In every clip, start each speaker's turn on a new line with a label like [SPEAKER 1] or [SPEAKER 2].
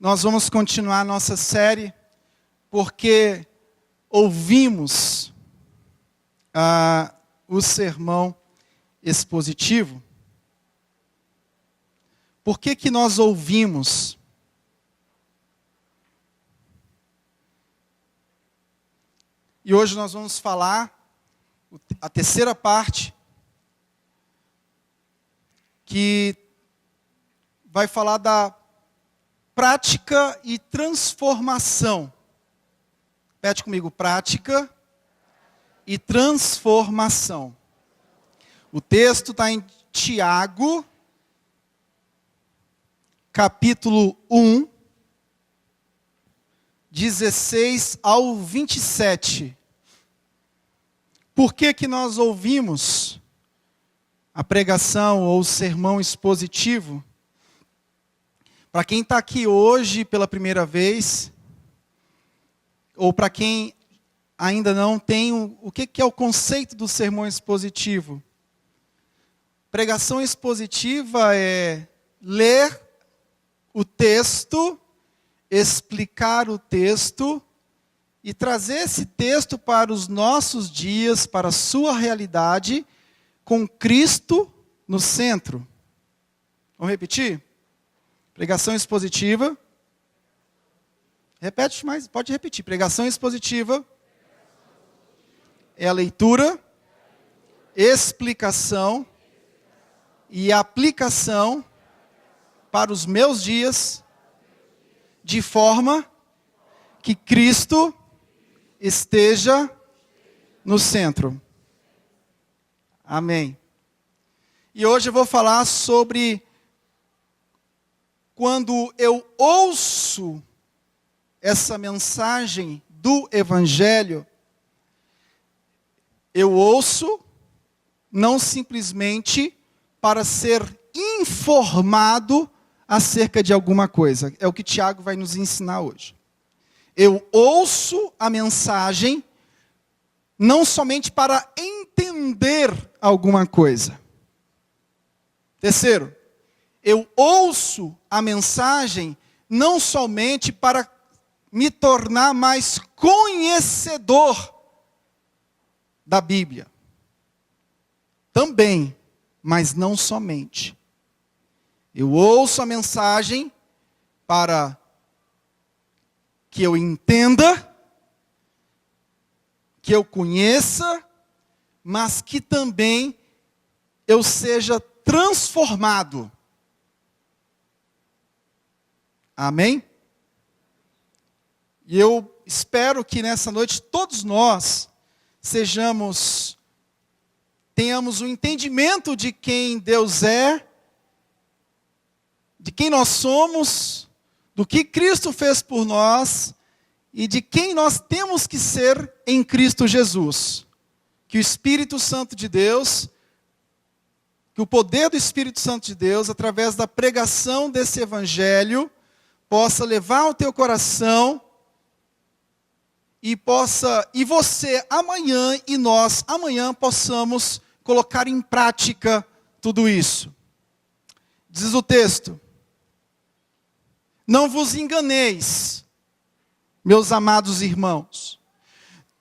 [SPEAKER 1] Nós vamos continuar nossa série, porque ouvimos o sermão expositivo. Por que nós ouvimos? E hoje nós vamos falar a terceira parte, que vai falar da prática e transformação. Repete comigo, prática e transformação. O texto está em Tiago, capítulo 1, 16 ao 27. Por que nós ouvimos a pregação ou o sermão expositivo? Para quem está aqui hoje pela primeira vez, ou para quem ainda não tem, o que é o conceito do sermão expositivo? Pregação expositiva é ler o texto, explicar o texto e trazer esse texto para os nossos dias, para a sua realidade, com Cristo no centro. Vamos repetir? Pregação expositiva. Repete, mas pode repetir. Pregação expositiva é a leitura, explicação e aplicação para os meus dias, de forma que Cristo esteja no centro. Amém. E hoje eu vou falar sobre quando eu ouço essa mensagem do Evangelho, eu ouço não simplesmente para ser informado acerca de alguma coisa. É o que Tiago vai nos ensinar hoje. Eu ouço a mensagem não somente para entender alguma coisa. Terceiro, eu ouço a mensagem não somente para me tornar mais conhecedor da Bíblia. Também, mas não somente. Eu ouço a mensagem para que eu entenda, que eu conheça, mas que também eu seja transformado. Amém? E eu espero que nessa noite todos nós tenhamos um entendimento de quem Deus é, de quem nós somos, do que Cristo fez por nós e de quem nós temos que ser em Cristo Jesus. Que o Espírito Santo de Deus, que o poder do Espírito Santo de Deus, através da pregação desse Evangelho, possa levar ao teu coração e você amanhã e nós amanhã possamos colocar em prática tudo isso. Diz o texto: não vos enganeis, meus amados irmãos,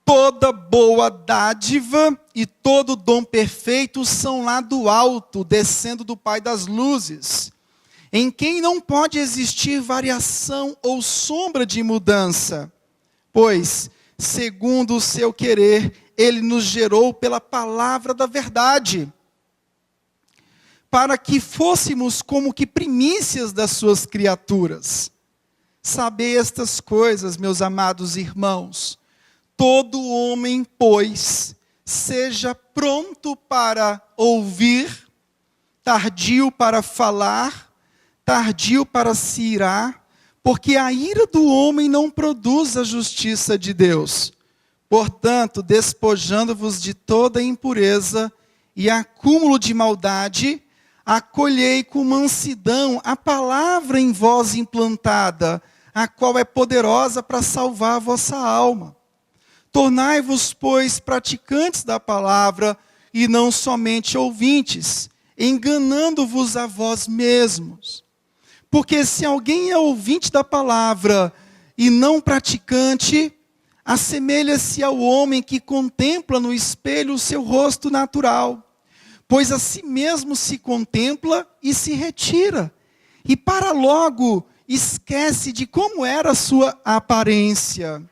[SPEAKER 1] toda boa dádiva e todo dom perfeito são lá do alto, descendo do Pai das luzes, em quem não pode existir variação ou sombra de mudança, pois, segundo o seu querer, Ele nos gerou pela palavra da verdade, para que fôssemos como que primícias das suas criaturas. Sabei estas coisas, meus amados irmãos. Todo homem, pois, seja pronto para ouvir, tardio para falar, tardio para se irar, porque a ira do homem não produz a justiça de Deus. Portanto, despojando-vos de toda impureza e acúmulo de maldade, acolhei com mansidão a palavra em vós implantada, a qual é poderosa para salvar a vossa alma. Tornai-vos, pois, praticantes da palavra, e não somente ouvintes, enganando-vos a vós mesmos. Porque se alguém é ouvinte da palavra e não praticante, assemelha-se ao homem que contempla no espelho o seu rosto natural, pois a si mesmo se contempla e se retira, e para logo esquece de como era a sua aparência.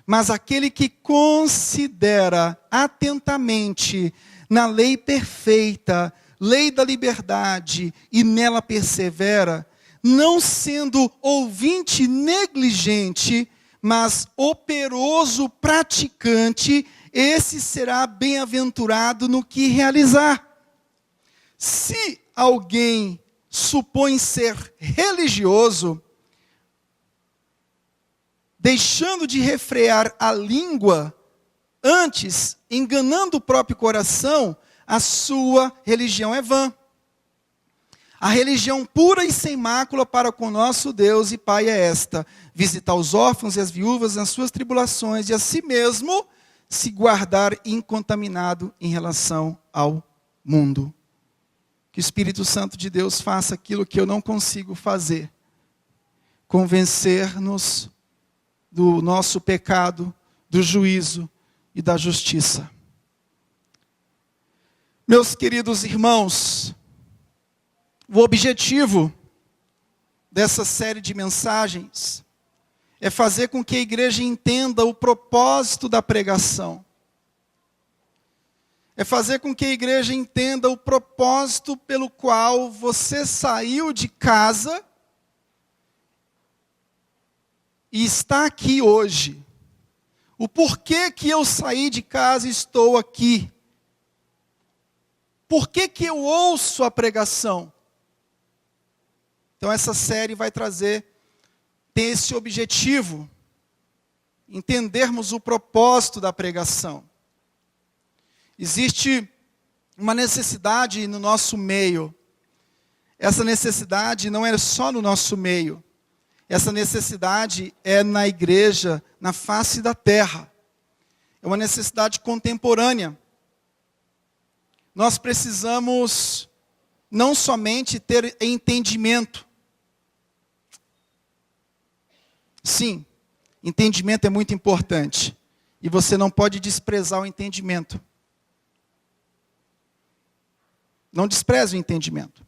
[SPEAKER 1] Mas aquele que considera atentamente na lei perfeita, lei da liberdade, e nela persevera, não sendo ouvinte negligente, mas operoso praticante, esse será bem-aventurado no que realizar. Se alguém supõe ser religioso, deixando de refrear a língua, antes, enganando o próprio coração, a sua religião é vã. A religião pura e sem mácula para com nosso Deus e Pai é esta: visitar os órfãos e as viúvas nas suas tribulações, e a si mesmo se guardar incontaminado em relação ao mundo. Que o Espírito Santo de Deus faça aquilo que eu não consigo fazer: convencer-nos do nosso pecado, do juízo e da justiça. Meus queridos irmãos, o objetivo dessa série de mensagens é fazer com que a igreja entenda o propósito da pregação. É fazer com que a igreja entenda o propósito pelo qual você saiu de casa e está aqui hoje. O porquê que eu saí de casa e estou aqui. Por que que eu ouço a pregação? Então essa série vai ter esse objetivo, entendermos o propósito da pregação. Existe uma necessidade no nosso meio. Essa necessidade não é só no nosso meio. Essa necessidade é na igreja, na face da terra. É uma necessidade contemporânea. Nós precisamos não somente ter entendimento. Sim, entendimento é muito importante. E você não pode desprezar o entendimento. Não despreze o entendimento.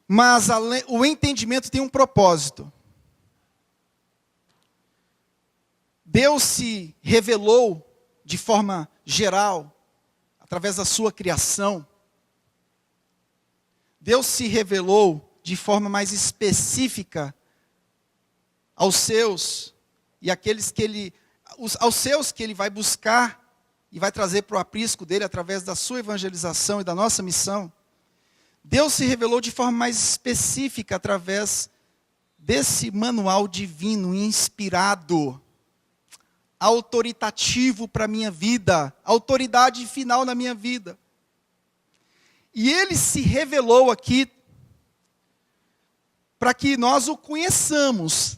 [SPEAKER 1] Mas o entendimento tem um propósito. Deus se revelou de forma geral, através da sua criação. Deus se revelou de forma mais específica aos seus e aqueles que aos seus que ele vai buscar e vai trazer para o aprisco dele através da sua evangelização e da nossa missão. Deus se revelou de forma mais específica através desse manual divino, inspirado, autoritativo para a minha vida, autoridade final na minha vida. E ele se revelou aqui para que nós o conheçamos.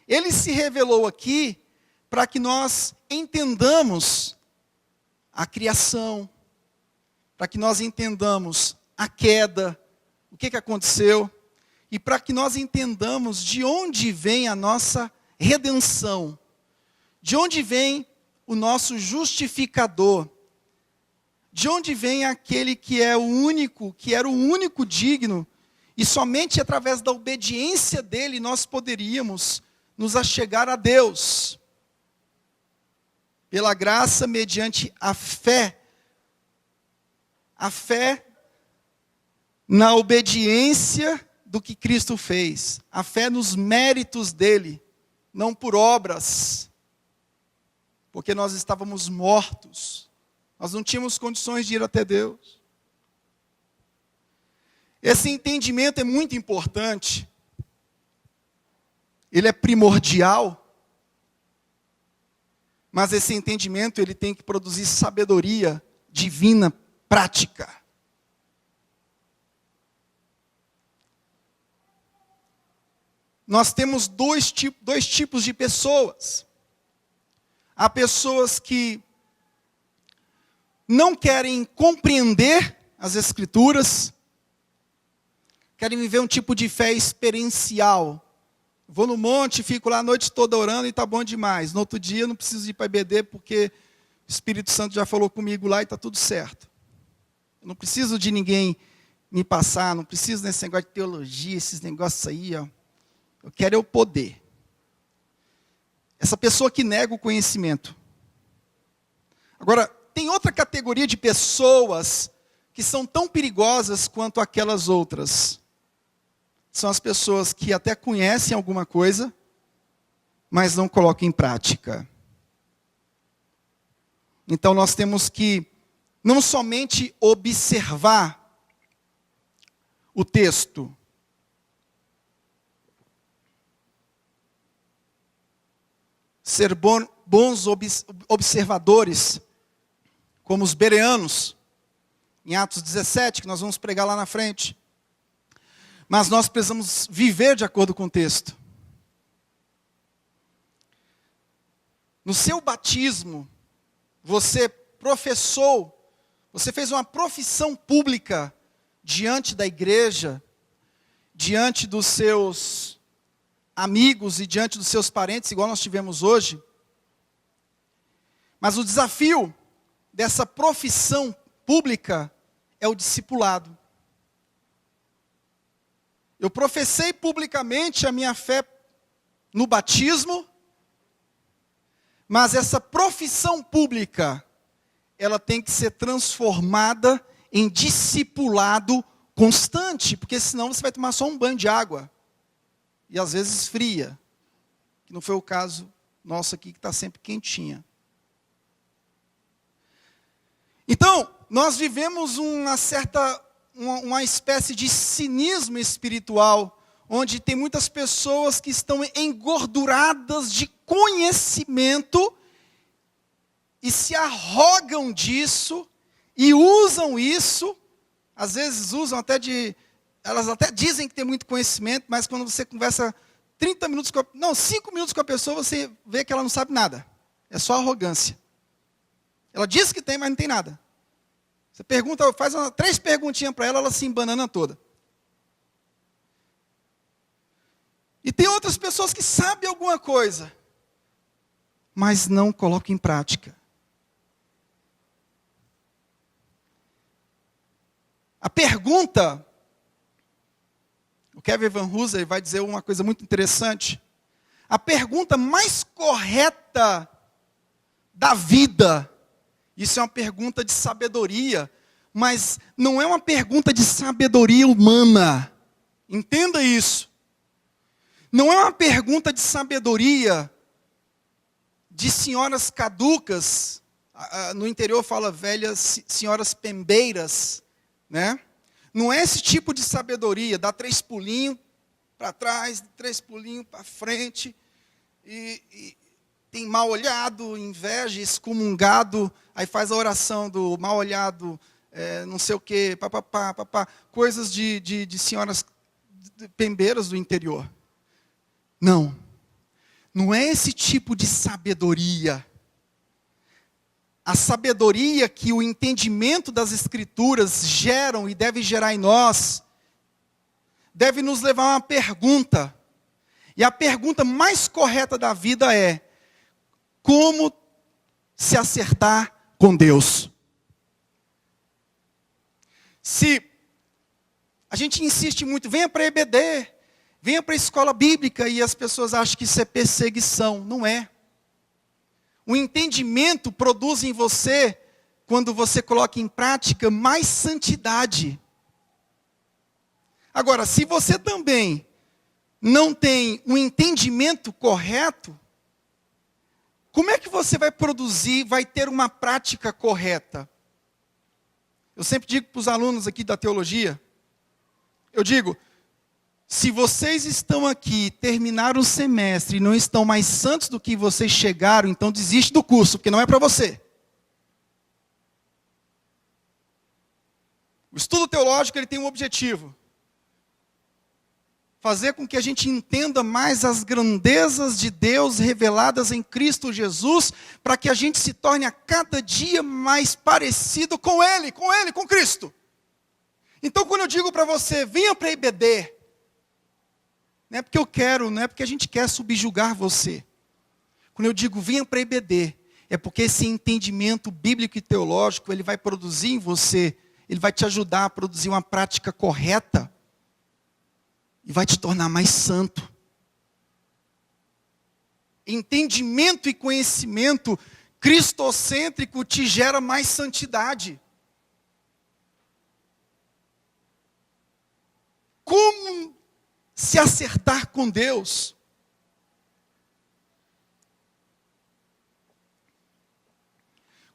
[SPEAKER 1] Ele se revelou aqui para que nós entendamos a criação, para que nós entendamos a queda, o que aconteceu, e para que nós entendamos de onde vem a nossa redenção, de onde vem o nosso justificador, de onde vem aquele que é o único, que era o único digno, e somente através da obediência dele nós poderíamos nos achegar a Deus. Pela graça, mediante a fé na obediência do que Cristo fez, a fé nos méritos dele, não por obras, porque nós estávamos mortos, nós não tínhamos condições de ir até Deus. Esse entendimento é muito importante, ele é primordial, mas esse entendimento ele tem que produzir sabedoria divina, prática. Nós temos dois tipos de pessoas. Há pessoas que não querem compreender as Escrituras, querem viver um tipo de fé experiencial. Vou no monte, fico lá a noite toda orando e está bom demais. No outro dia não preciso ir para IBD porque o Espírito Santo já falou comigo lá e está tudo certo. Eu não preciso de ninguém me passar, não preciso desse negócio de teologia, esses negócios aí. Ó. Eu quero é o poder. Essa pessoa que nega o conhecimento. Agora, tem outra categoria de pessoas que são tão perigosas quanto aquelas outras. São as pessoas que até conhecem alguma coisa, mas não colocam em prática. Então nós temos que não somente observar o texto, ser bons observadores, como os bereanos, em Atos 17, que nós vamos pregar lá na frente. Mas nós precisamos viver de acordo com o texto. No seu batismo, você professou, você fez uma profissão pública diante da igreja, diante dos seus amigos e diante dos seus parentes, igual nós tivemos hoje. Mas o desafio dessa profissão pública é o discipulado. Eu professei publicamente a minha fé no batismo, mas essa profissão pública, ela tem que ser transformada em discipulado constante, porque senão você vai tomar só um banho de água, e às vezes fria, que não foi o caso nosso aqui, que está sempre quentinha. Então, nós vivemos uma espécie de cinismo espiritual, onde tem muitas pessoas que estão engorduradas de conhecimento e se arrogam disso e usam isso, às vezes usam elas até dizem que tem muito conhecimento, mas quando você conversa 5 minutos com a pessoa, você vê que ela não sabe nada. É só arrogância. Ela diz que tem, mas não tem nada. Você pergunta, faz 3 perguntinhas para ela, ela se embanana toda. E tem outras pessoas que sabem alguma coisa, mas não colocam em prática. A pergunta, o Kevin Van Hooser vai dizer uma coisa muito interessante. A pergunta mais correta da vida, isso é uma pergunta de sabedoria, mas não é uma pergunta de sabedoria humana. Entenda isso. Não é uma pergunta de sabedoria de senhoras caducas, no interior fala velhas senhoras pembeiras, né? Não é esse tipo de sabedoria, dá 3 pulinhos para trás, 3 pulinhos para frente, e tem mal olhado, inveja, excomungado, aí faz a oração do mal olhado, não sei o quê, papapá, coisas de senhoras pembeiras do interior. Não é esse tipo de sabedoria. A sabedoria que o entendimento das Escrituras geram e deve gerar em nós, deve nos levar a uma pergunta. E a pergunta mais correta da vida é: como se acertar com Deus? Se a gente insiste muito, venha para a EBD, venha para a escola bíblica, e as pessoas acham que isso é perseguição. Não é. O entendimento produz em você, quando você coloca em prática, mais santidade. Agora, se você também não tem um entendimento correto, como é que você vai produzir, vai ter uma prática correta? Eu sempre digo para os alunos aqui da teologia, eu digo, se vocês estão aqui, terminaram o semestre e não estão mais santos do que vocês chegaram, então desiste do curso, porque não é para você. O estudo teológico ele tem um objetivo: fazer com que a gente entenda mais as grandezas de Deus reveladas em Cristo Jesus, para que a gente se torne a cada dia mais parecido com Ele, com Cristo. Então, quando eu digo para você, venha para a IBD, não é porque eu quero, não é porque a gente quer subjugar você. Quando eu digo venha para a IBD, é porque esse entendimento bíblico e teológico, ele vai produzir em você, ele vai te ajudar a produzir uma prática correta e vai te tornar mais santo. Entendimento e conhecimento cristocêntrico te gera mais santidade. Como se acertar com Deus?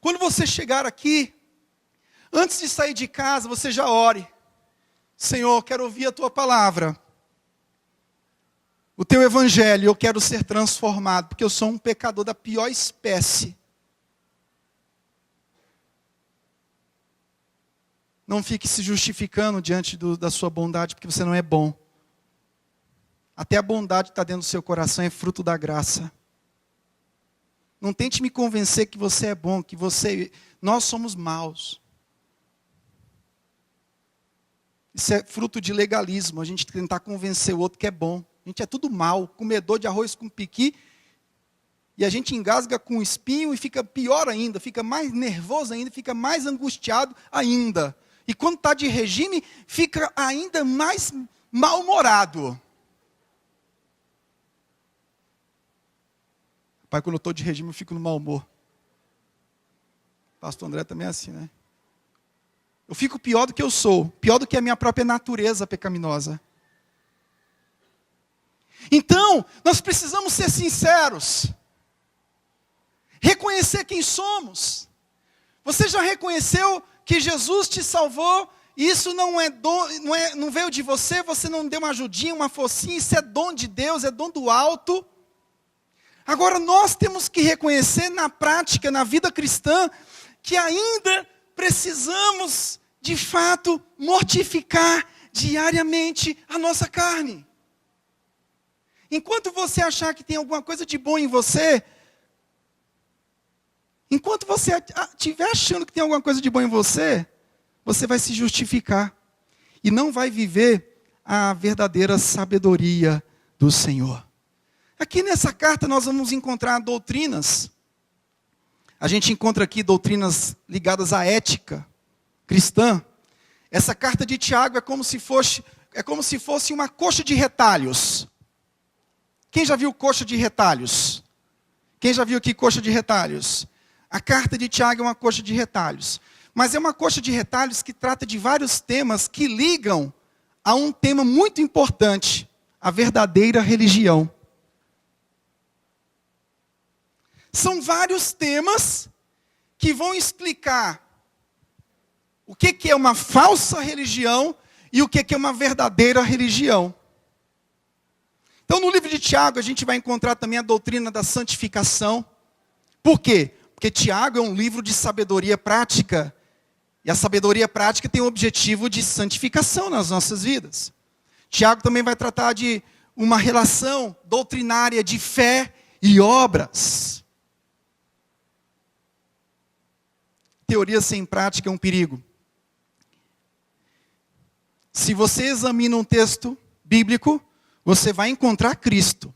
[SPEAKER 1] Quando você chegar aqui, antes de sair de casa, você já ore. Senhor, quero ouvir a tua palavra. O teu evangelho, eu quero ser transformado, porque eu sou um pecador da pior espécie. Não fique se justificando diante da sua bondade, porque você não é bom. Até a bondade que está dentro do seu coração é fruto da graça. Não tente me convencer que você é bom, nós somos maus. Isso é fruto de legalismo, a gente tentar convencer o outro que é bom. A gente é tudo mal, comedor de arroz com piqui, e a gente engasga com espinho e fica pior ainda, fica mais nervoso ainda, fica mais angustiado ainda. E quando está de regime, fica ainda mais mal-humorado. Pai, quando eu estou de regime, eu fico no mau humor. Pastor André também é assim, né? Eu fico pior do que eu sou, pior do que a minha própria natureza pecaminosa. Então, nós precisamos ser sinceros. Reconhecer quem somos. Você já reconheceu que Jesus te salvou? Isso não veio de você, você não deu uma ajudinha, uma focinha, isso é dom de Deus, é dom do alto. Agora nós temos que reconhecer na prática, na vida cristã, que ainda precisamos, de fato, mortificar diariamente a nossa carne. Enquanto você achar que tem alguma coisa de bom em você, enquanto você estiver achando que tem alguma coisa de bom em você, você vai se justificar e não vai viver a verdadeira sabedoria do Senhor. Aqui nessa carta nós vamos encontrar doutrinas. A gente encontra aqui doutrinas ligadas à ética cristã. Essa carta de Tiago é como se fosse uma coxa de retalhos. Quem já viu coxa de retalhos? Quem já viu aqui coxa de retalhos? A carta de Tiago é uma coxa de retalhos. Mas é uma coxa de retalhos que trata de vários temas que ligam a um tema muito importante, a verdadeira religião. São vários temas que vão explicar o que é uma falsa religião e o que é uma verdadeira religião. Então, no livro de Tiago, a gente vai encontrar também a doutrina da santificação. Por quê? Porque Tiago é um livro de sabedoria prática. E a sabedoria prática tem o objetivo de santificação nas nossas vidas. Tiago também vai tratar de uma relação doutrinária de fé e obras. Teoria sem prática é um perigo. Se você examina um texto bíblico, você vai encontrar Cristo.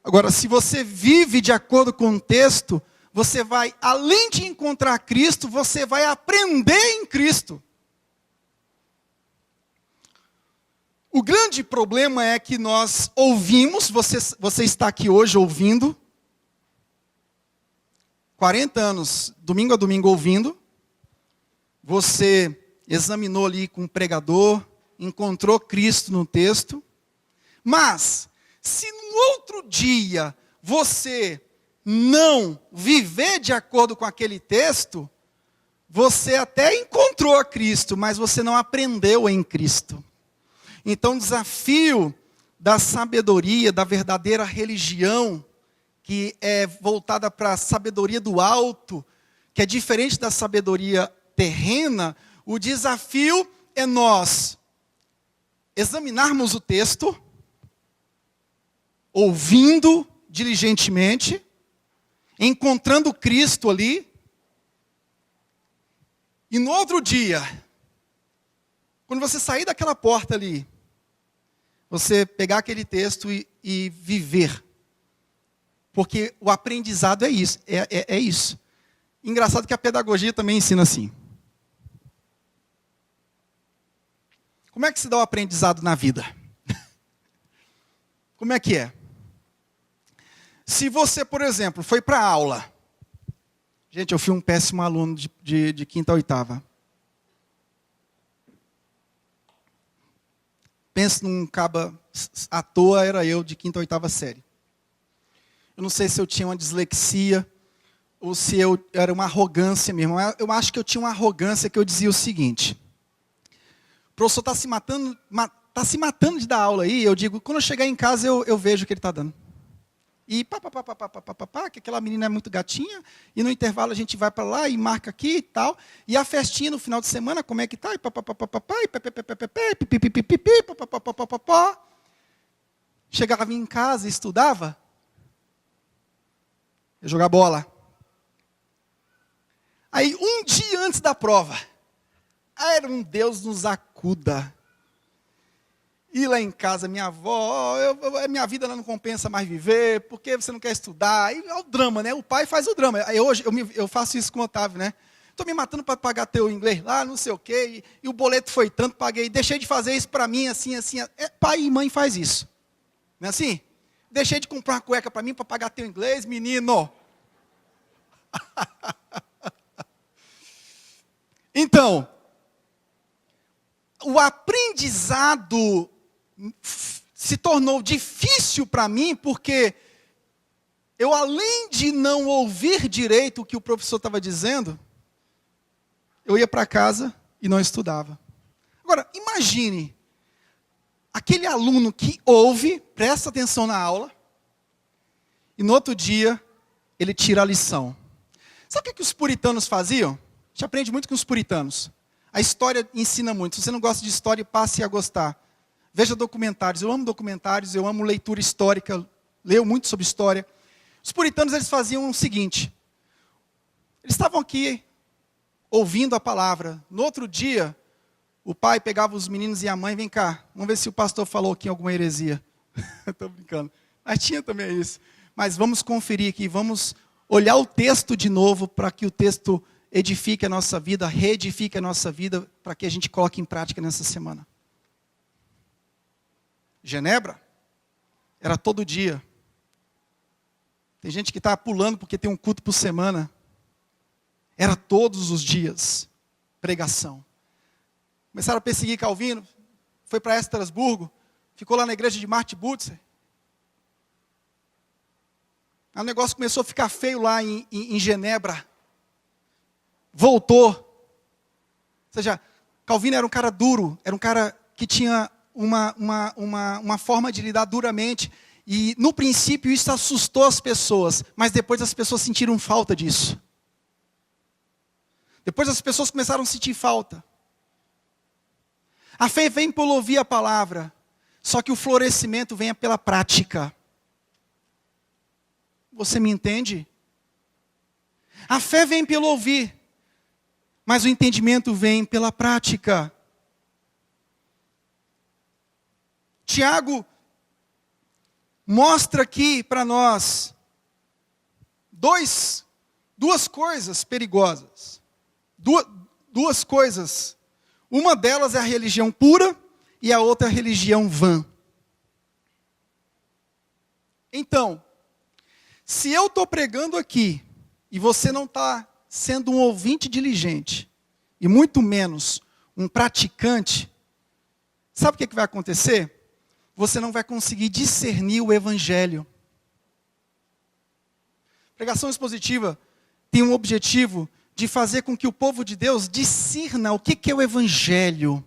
[SPEAKER 1] Agora, se você vive de acordo com o texto, você vai, além de encontrar Cristo, você vai aprender em Cristo. O grande problema é que nós ouvimos, você está aqui hoje ouvindo, 40 anos, domingo a domingo ouvindo, você examinou ali com o pregador, encontrou Cristo no texto, mas se no outro dia você não viver de acordo com aquele texto, você até encontrou a Cristo, mas você não aprendeu em Cristo. Então o desafio da sabedoria, da verdadeira religião, que é voltada para a sabedoria do alto, que é diferente da sabedoria terrena, o desafio é nós examinarmos o texto, ouvindo diligentemente, encontrando Cristo ali, E no outro dia, quando você sair daquela porta ali, você pegar aquele texto e viver. Porque o aprendizado é isso. É isso. Engraçado que a pedagogia também ensina assim. Como é que se dá o aprendizado na vida? Como é que é? Se você, por exemplo, foi para a aula. Gente, eu fui um péssimo aluno de quinta a oitava. Penso num caba à toa, era eu de quinta a oitava série. Eu não sei se eu tinha uma dislexia ou se era uma arrogância mesmo. Eu acho que eu tinha uma arrogância que eu dizia o seguinte. O professor está se matando de dar aula aí. Eu digo, quando eu chegar em casa eu vejo o que ele está dando. E que aquela menina é muito gatinha, e no intervalo a gente vai para lá e marca aqui e tal. E a festinha no final de semana, como é que tá? Chegava em casa e estudava, ia jogar bola. Aí, um dia antes da prova, era um Deus nos acuda. E lá em casa, minha avó, minha vida não compensa mais viver, porque você não quer estudar. Aí é o drama, né? O pai faz o drama. Aí hoje eu faço isso com o Otávio, né? Estou me matando para pagar teu inglês lá, não sei o quê, e o boleto foi tanto, paguei. Deixei de fazer isso para mim, assim. Pai e mãe faz isso. Não é assim? Deixei de comprar uma cueca para mim para pagar teu inglês, menino. Então, o aprendizado se tornou difícil para mim, porque eu, além de não ouvir direito o que o professor estava dizendo, eu ia para casa e não estudava. Agora, imagine, aquele aluno que ouve, presta atenção na aula, e no outro dia, ele tira a lição. Sabe o que os puritanos faziam? A gente aprende muito com os puritanos. A história ensina muito. Se você não gosta de história, passe a gostar. Veja documentários. Eu amo documentários, eu amo leitura histórica. Leio muito sobre história. Os puritanos, eles faziam o seguinte. Eles estavam aqui, ouvindo a palavra. No outro dia, o pai pegava os meninos e a mãe. Vem cá, vamos ver se o pastor falou aqui alguma heresia. Estou brincando. Mas tinha também isso. Mas vamos conferir aqui, vamos olhar o texto de novo, para que o texto edifique a nossa vida, reedifique a nossa vida, para que a gente coloque em prática nessa semana. Genebra era todo dia. Tem gente que está pulando porque tem um culto por semana. Era todos os dias pregação. Começaram a perseguir Calvino, foi para Estrasburgo, ficou lá na igreja de Martin Butzer. O negócio começou a ficar feio lá em Genebra. Voltou. Ou seja, Calvino era um cara duro, era um cara que tinha uma forma de lidar duramente. E no princípio isso assustou as pessoas, mas depois as pessoas sentiram falta disso. Depois as pessoas começaram a sentir falta. A fé vem pelo ouvir a palavra, só que o florescimento vem pela prática. Você me entende? A fé vem pelo ouvir, mas o entendimento vem pela prática. Tiago mostra aqui para nós duas coisas perigosas. Duas coisas. Uma delas é a religião pura e a outra é a religião vã. Então, se eu estou pregando aqui e você não está sendo um ouvinte diligente, e muito menos um praticante, sabe o que vai acontecer? Você não vai conseguir discernir o evangelho. Pregação expositiva tem um objetivo de fazer com que o povo de Deus discirna o que é o evangelho,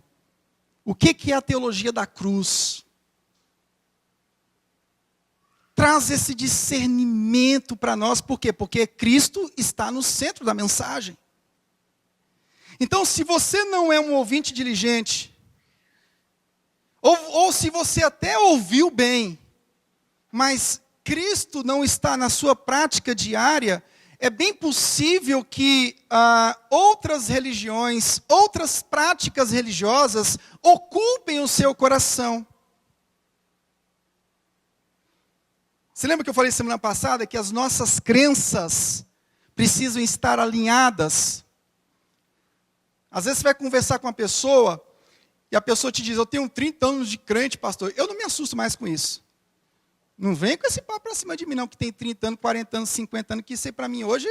[SPEAKER 1] o que é a teologia da cruz. Traz esse discernimento para nós, por quê? Porque Cristo está no centro da mensagem. Então, se você não é um ouvinte diligente, ou se você até ouviu bem, mas Cristo não está na sua prática diária, é bem possível que outras religiões, outras práticas religiosas ocupem o seu coração. Você lembra que eu falei semana passada que as nossas crenças precisam estar alinhadas? Às vezes você vai conversar com uma pessoa e a pessoa te diz: eu tenho 30 anos de crente, pastor. Eu não me assusto mais com isso. Não vem com esse papo pra cima de mim, não, que tem 30 anos, 40 anos, 50 anos, que isso aí pra mim hoje,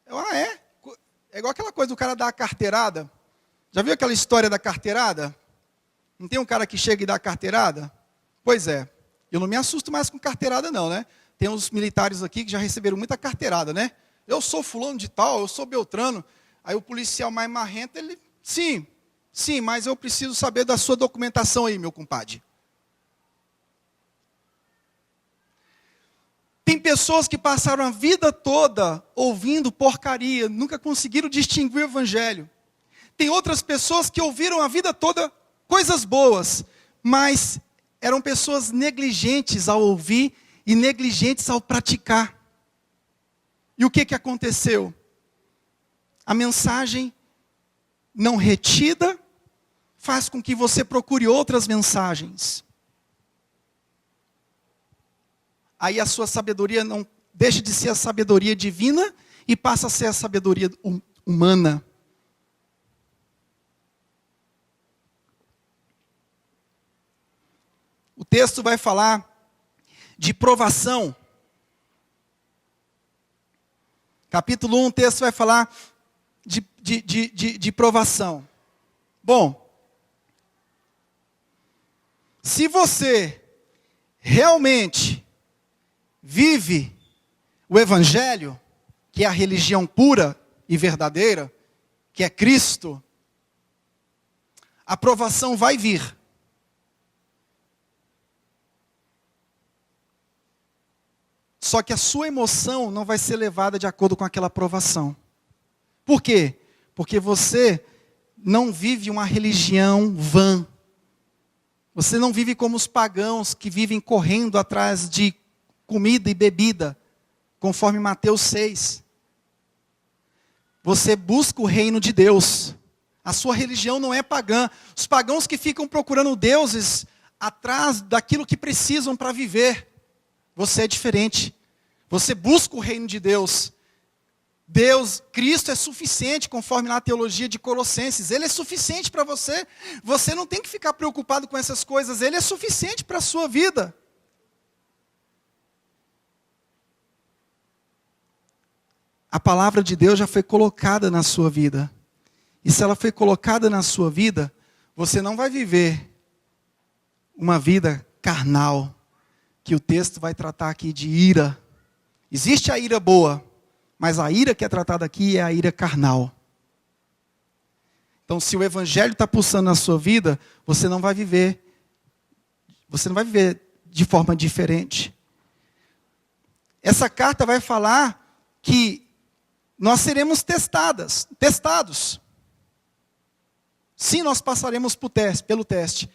[SPEAKER 1] é igual aquela coisa do cara dar a carteirada. Já viu aquela história da carteirada? Não tem um cara que chega e dá a carteirada? Pois é, eu não me assusto mais com carteirada não, né? Tem uns militares aqui que já receberam muita carteirada, né? Eu sou fulano de tal, eu sou beltrano. Aí o policial mais marrento, ele, sim, mas eu preciso saber da sua documentação aí, meu compadre. Tem pessoas que passaram a vida toda ouvindo porcaria, nunca conseguiram distinguir o evangelho. Tem outras pessoas que ouviram a vida toda coisas boas, mas eram pessoas negligentes ao ouvir e negligentes ao praticar. E o que aconteceu? A mensagem não retida faz com que você procure outras mensagens. Aí a sua sabedoria não deixa de ser a sabedoria divina e passa a ser a sabedoria humana. O texto vai falar de provação. Capítulo 1, o texto vai falar de provação. Bom, se você realmente vive o evangelho, que é a religião pura e verdadeira, que é Cristo, a provação vai vir. Só que a sua emoção não vai ser levada de acordo com aquela provação. Por quê? Porque você não vive uma religião vã. Você não vive como os pagãos que vivem correndo atrás de comida e bebida, conforme Mateus 6. Você busca o reino de Deus. A sua religião não é pagã. Os pagãos que ficam procurando deuses atrás daquilo que precisam para viver. Você é diferente. Você busca o reino de Deus. Cristo é suficiente, conforme na teologia de Colossenses. Ele é suficiente para você. Você não tem que ficar preocupado com essas coisas. Ele é suficiente para a sua vida. A palavra de Deus já foi colocada na sua vida. E se ela foi colocada na sua vida, você não vai viver uma vida carnal, que o texto vai tratar aqui de ira. Existe a ira boa, mas a ira que é tratada aqui é a ira carnal. Então, se o evangelho está pulsando na sua vida, você não vai viver de forma diferente. Essa carta vai falar que nós seremos testados. Sim, nós passaremos pelo teste.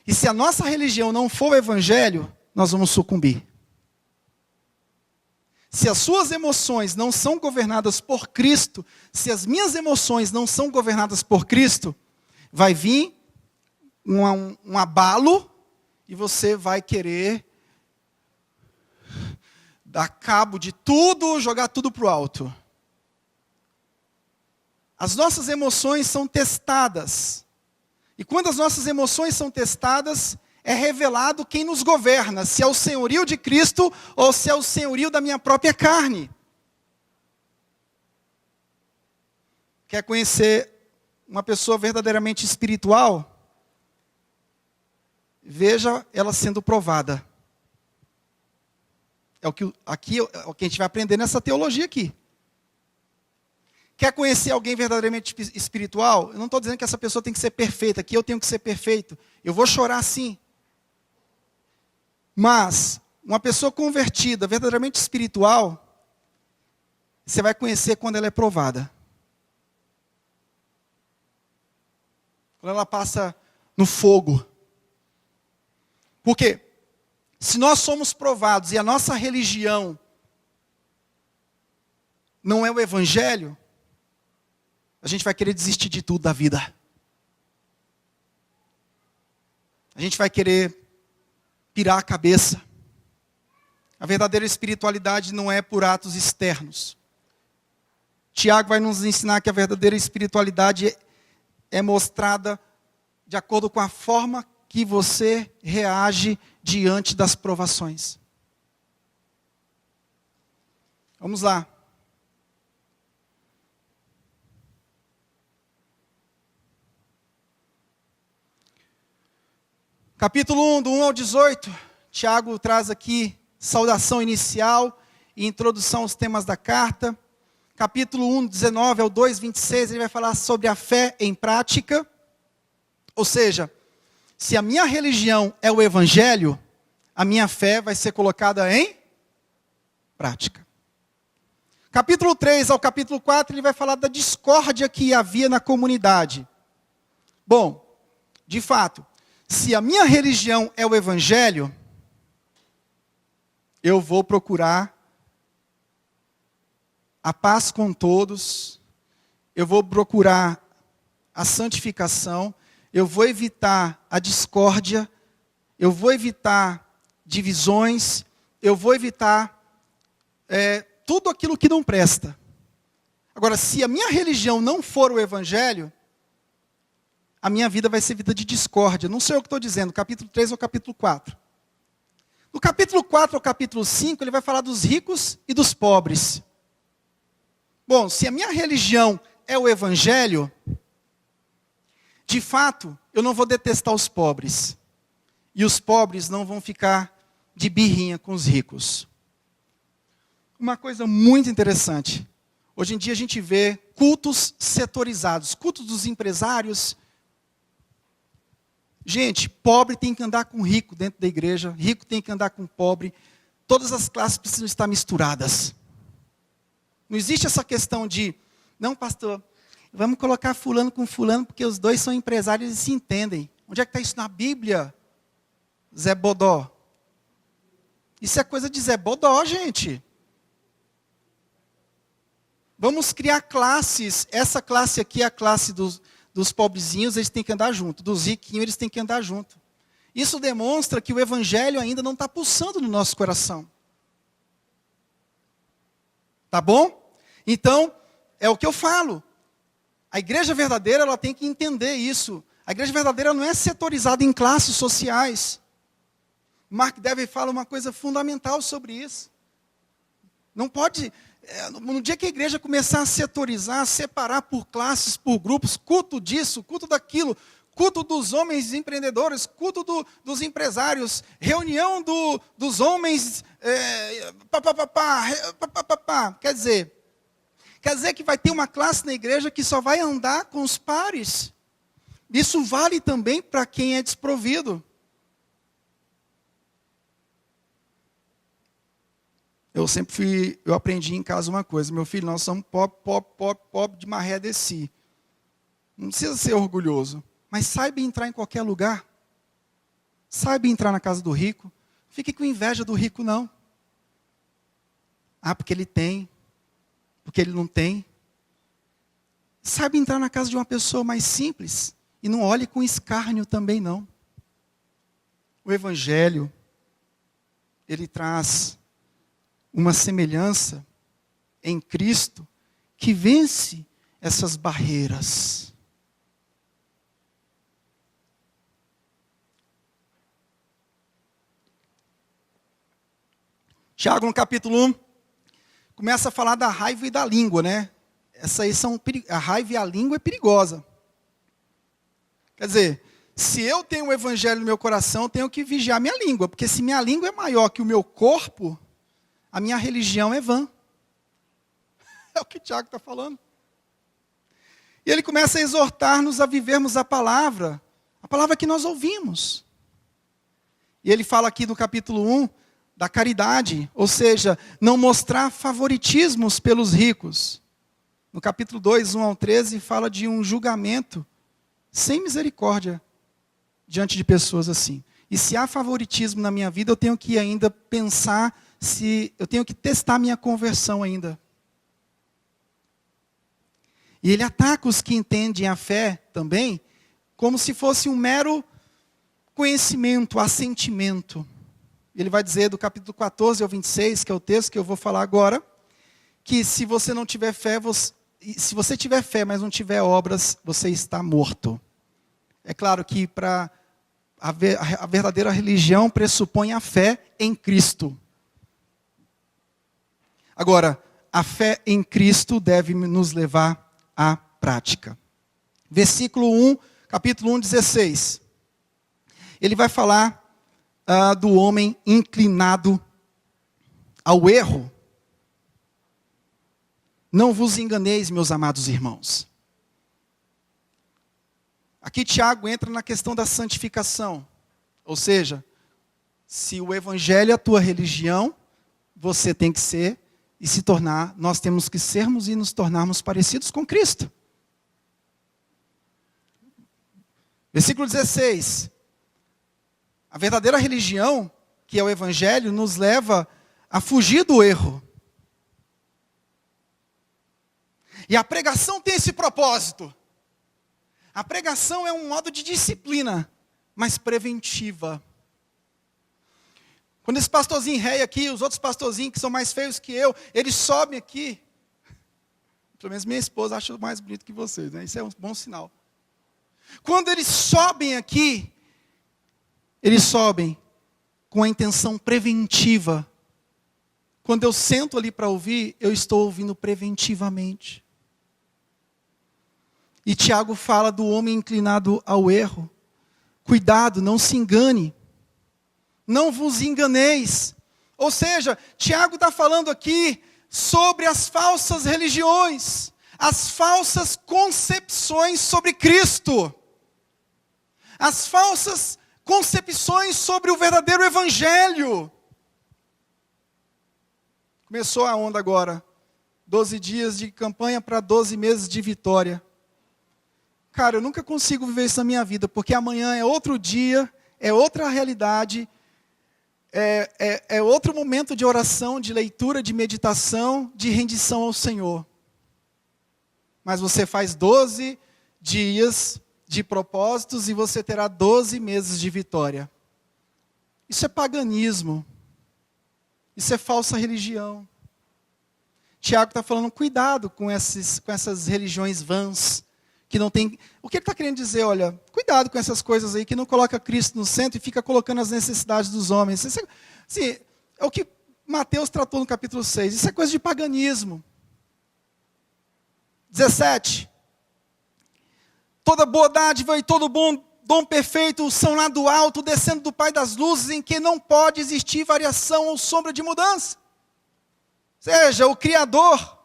[SPEAKER 1] E se a nossa religião não for o evangelho, nós vamos sucumbir. Se as suas emoções não são governadas por Cristo, se as minhas emoções não são governadas por Cristo, vai vir um abalo e você vai querer dar cabo de tudo, jogar tudo para o alto. As nossas emoções são testadas. E quando as nossas emoções são testadas, é revelado quem nos governa, se é o senhorio de Cristo ou se é o senhorio da minha própria carne. Quer conhecer uma pessoa verdadeiramente espiritual? Veja ela sendo provada. É o que a gente vai aprender nessa teologia aqui. Quer conhecer alguém verdadeiramente espiritual? Eu não estou dizendo que essa pessoa tem que ser perfeita, que eu tenho que ser perfeito. Eu vou chorar sim. Mas, uma pessoa convertida, verdadeiramente espiritual, você vai conhecer quando ela é provada. Quando ela passa no fogo. Por quê? Se nós somos provados e a nossa religião não é o evangelho, a gente vai querer desistir de tudo da vida. A gente vai querer pirar a cabeça. A verdadeira espiritualidade não é por atos externos. Tiago vai nos ensinar que a verdadeira espiritualidade é mostrada de acordo com a forma que você reage diante das provações. Vamos lá. Capítulo 1, do 1 ao 18, Tiago traz aqui saudação inicial e introdução aos temas da carta. Capítulo 1, 19 ao 2, 26, ele vai falar sobre a fé em prática. Ou seja, se a minha religião é o evangelho, a minha fé vai ser colocada em prática. Capítulo 3 ao capítulo 4, ele vai falar da discórdia que havia na comunidade. Bom, de fato, se a minha religião é o evangelho, eu vou procurar a paz com todos, eu vou procurar a santificação, eu vou evitar a discórdia, eu vou evitar divisões, eu vou evitar tudo aquilo que não presta. Agora, se a minha religião não for o evangelho, a minha vida vai ser vida de discórdia. Não sei o que estou dizendo, capítulo 3 ou capítulo 4. No capítulo 4 ao capítulo 5, ele vai falar dos ricos e dos pobres. Bom, se a minha religião é o evangelho, de fato, eu não vou detestar os pobres. E os pobres não vão ficar de birrinha com os ricos. Uma coisa muito interessante. Hoje em dia a gente vê cultos setorizados, cultos dos empresários. Gente, pobre tem que andar com rico dentro da igreja, rico tem que andar com pobre. Todas as classes precisam estar misturadas. Não existe essa questão de, não pastor, vamos colocar fulano com fulano porque os dois são empresários e se entendem. Onde é que está isso na Bíblia? Zé Bodó. Isso é coisa de Zé Bodó, gente. Vamos criar classes. Essa classe aqui é a classe dos pobrezinhos, eles têm que andar junto. Dos riquinhos, eles têm que andar junto. Isso demonstra que o evangelho ainda não está pulsando no nosso coração. Tá bom? Então, é o que eu falo. A igreja verdadeira, ela tem que entender isso. A igreja verdadeira não é setorizada em classes sociais. Mark Dever fala uma coisa fundamental sobre isso. Não pode... No dia que a igreja começar a setorizar, a separar por classes, por grupos, culto disso, culto daquilo, culto dos homens empreendedores, culto dos empresários, reunião dos homens, quer dizer que vai ter uma classe na igreja que só vai andar com os pares. Isso vale também para quem é desprovido. Eu aprendi em casa uma coisa, meu filho, nós somos pobre de maré de si. Não precisa ser orgulhoso, mas saiba entrar em qualquer lugar. Saiba entrar na casa do rico. Fique com inveja do rico, não. Ah, porque ele tem, porque ele não tem. Saiba entrar na casa de uma pessoa mais simples e não olhe com escárnio também, não. O evangelho, ele traz uma semelhança em Cristo que vence essas barreiras. Tiago, no capítulo 1, começa a falar da raiva e da língua, né? A raiva e a língua é perigosa. Quer dizer, se eu tenho o evangelho no meu coração, eu tenho que vigiar minha língua, porque se minha língua é maior que o meu corpo, a minha religião é vã. É o que Tiago está falando. E ele começa a exortar-nos a vivermos a palavra que nós ouvimos. E ele fala aqui no capítulo 1 da caridade, ou seja, não mostrar favoritismos pelos ricos. No capítulo 2, 1 ao 13, fala de um julgamento sem misericórdia diante de pessoas assim. E se há favoritismo na minha vida, eu tenho que ainda pensar se eu tenho que testar minha conversão ainda. E ele ataca os que entendem a fé também como se fosse um mero conhecimento, assentimento. Ele vai dizer do capítulo 14 ao 26, que é o texto que eu vou falar agora, que se você não tiver fé, se você tiver fé, mas não tiver obras, você está morto. É claro que para a verdadeira religião pressupõe a fé em Cristo. Agora, a fé em Cristo deve nos levar à prática. Versículo 1, capítulo 1, 16. Ele vai falar do homem inclinado ao erro. Não vos enganeis, meus amados irmãos. Aqui Tiago entra na questão da santificação. Ou seja, se o evangelho é a tua religião, você tem que ser e se tornar, nós temos que sermos e nos tornarmos parecidos com Cristo. Versículo 16. A verdadeira religião, que é o evangelho, nos leva a fugir do erro. E a pregação tem esse propósito. A pregação é um modo de disciplina, mas preventiva. Quando esse pastorzinho rei aqui, os outros pastorzinhos que são mais feios que eu, eles sobem aqui. Pelo menos minha esposa acha mais bonito que vocês, né? Isso é um bom sinal. Quando eles sobem aqui, eles sobem com a intenção preventiva. Quando eu sento ali para ouvir, eu estou ouvindo preventivamente. E Tiago fala do homem inclinado ao erro. Cuidado, não se engane. Não vos enganeis. Ou seja, Tiago está falando aqui sobre as falsas religiões, as falsas concepções sobre Cristo, as falsas concepções sobre o verdadeiro evangelho. Começou a onda agora. 12 dias de campanha para 12 meses de vitória. Cara, eu nunca consigo viver isso na minha vida, porque amanhã é outro dia, é outra realidade, é outro momento de oração, de leitura, de meditação, de rendição ao Senhor. Mas você faz 12 dias de propósitos e você terá 12 meses de vitória. Isso é paganismo. Isso é falsa religião. Tiago está falando, cuidado com essas religiões vãs, que não tem... O que ele está querendo dizer? Olha, cuidado com essas coisas aí, que não coloca Cristo no centro e fica colocando as necessidades dos homens. Isso é o que Mateus tratou no capítulo 6. Isso é coisa de paganismo. 17. Toda boa dádiva e todo bom dom perfeito são lá do alto, descendo do Pai das luzes, em que não pode existir variação ou sombra de mudança. Ou seja, o Criador,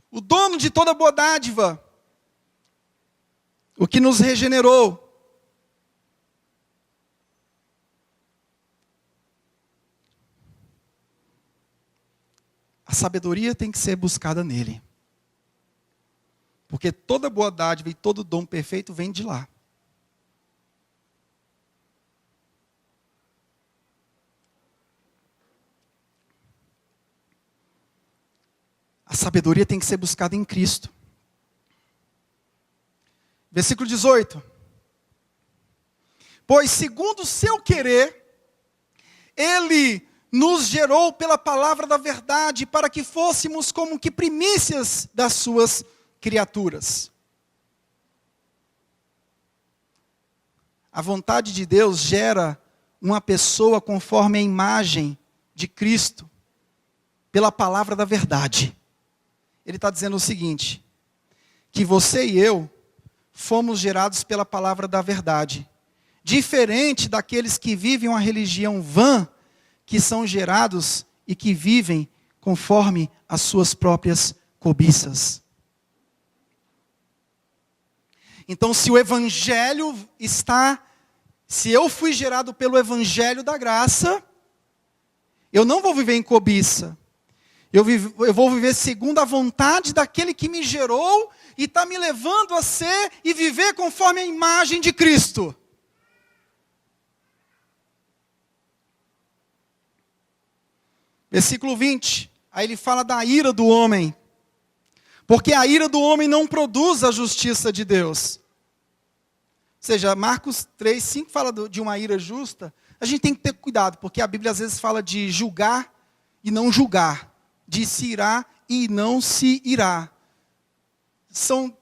[SPEAKER 1] o dono de toda boa dádiva, o que nos regenerou. A sabedoria tem que ser buscada nele. Porque toda boa dádiva e todo dom perfeito vem de lá. A sabedoria tem que ser buscada em Cristo. Versículo 18. Pois segundo o seu querer, Ele nos gerou pela palavra da verdade, para que fôssemos como que primícias das suas criaturas. A vontade de Deus gera uma pessoa conforme a imagem de Cristo, pela palavra da verdade. Ele está dizendo o seguinte, que você e eu fomos gerados pela palavra da verdade. Diferente daqueles que vivem uma religião vã, que são gerados e que vivem conforme as suas próprias cobiças. Então, se eu fui gerado pelo evangelho da graça, eu não vou viver em cobiça. Eu vou viver segundo a vontade daquele que me gerou e está me levando a ser e viver conforme a imagem de Cristo. Versículo 20, aí ele fala da ira do homem. Porque a ira do homem não produz a justiça de Deus. Ou seja, Marcos 3:5 fala de uma ira justa. A gente tem que ter cuidado, porque a Bíblia às vezes fala de julgar e não julgar. De se irar e não se irar. São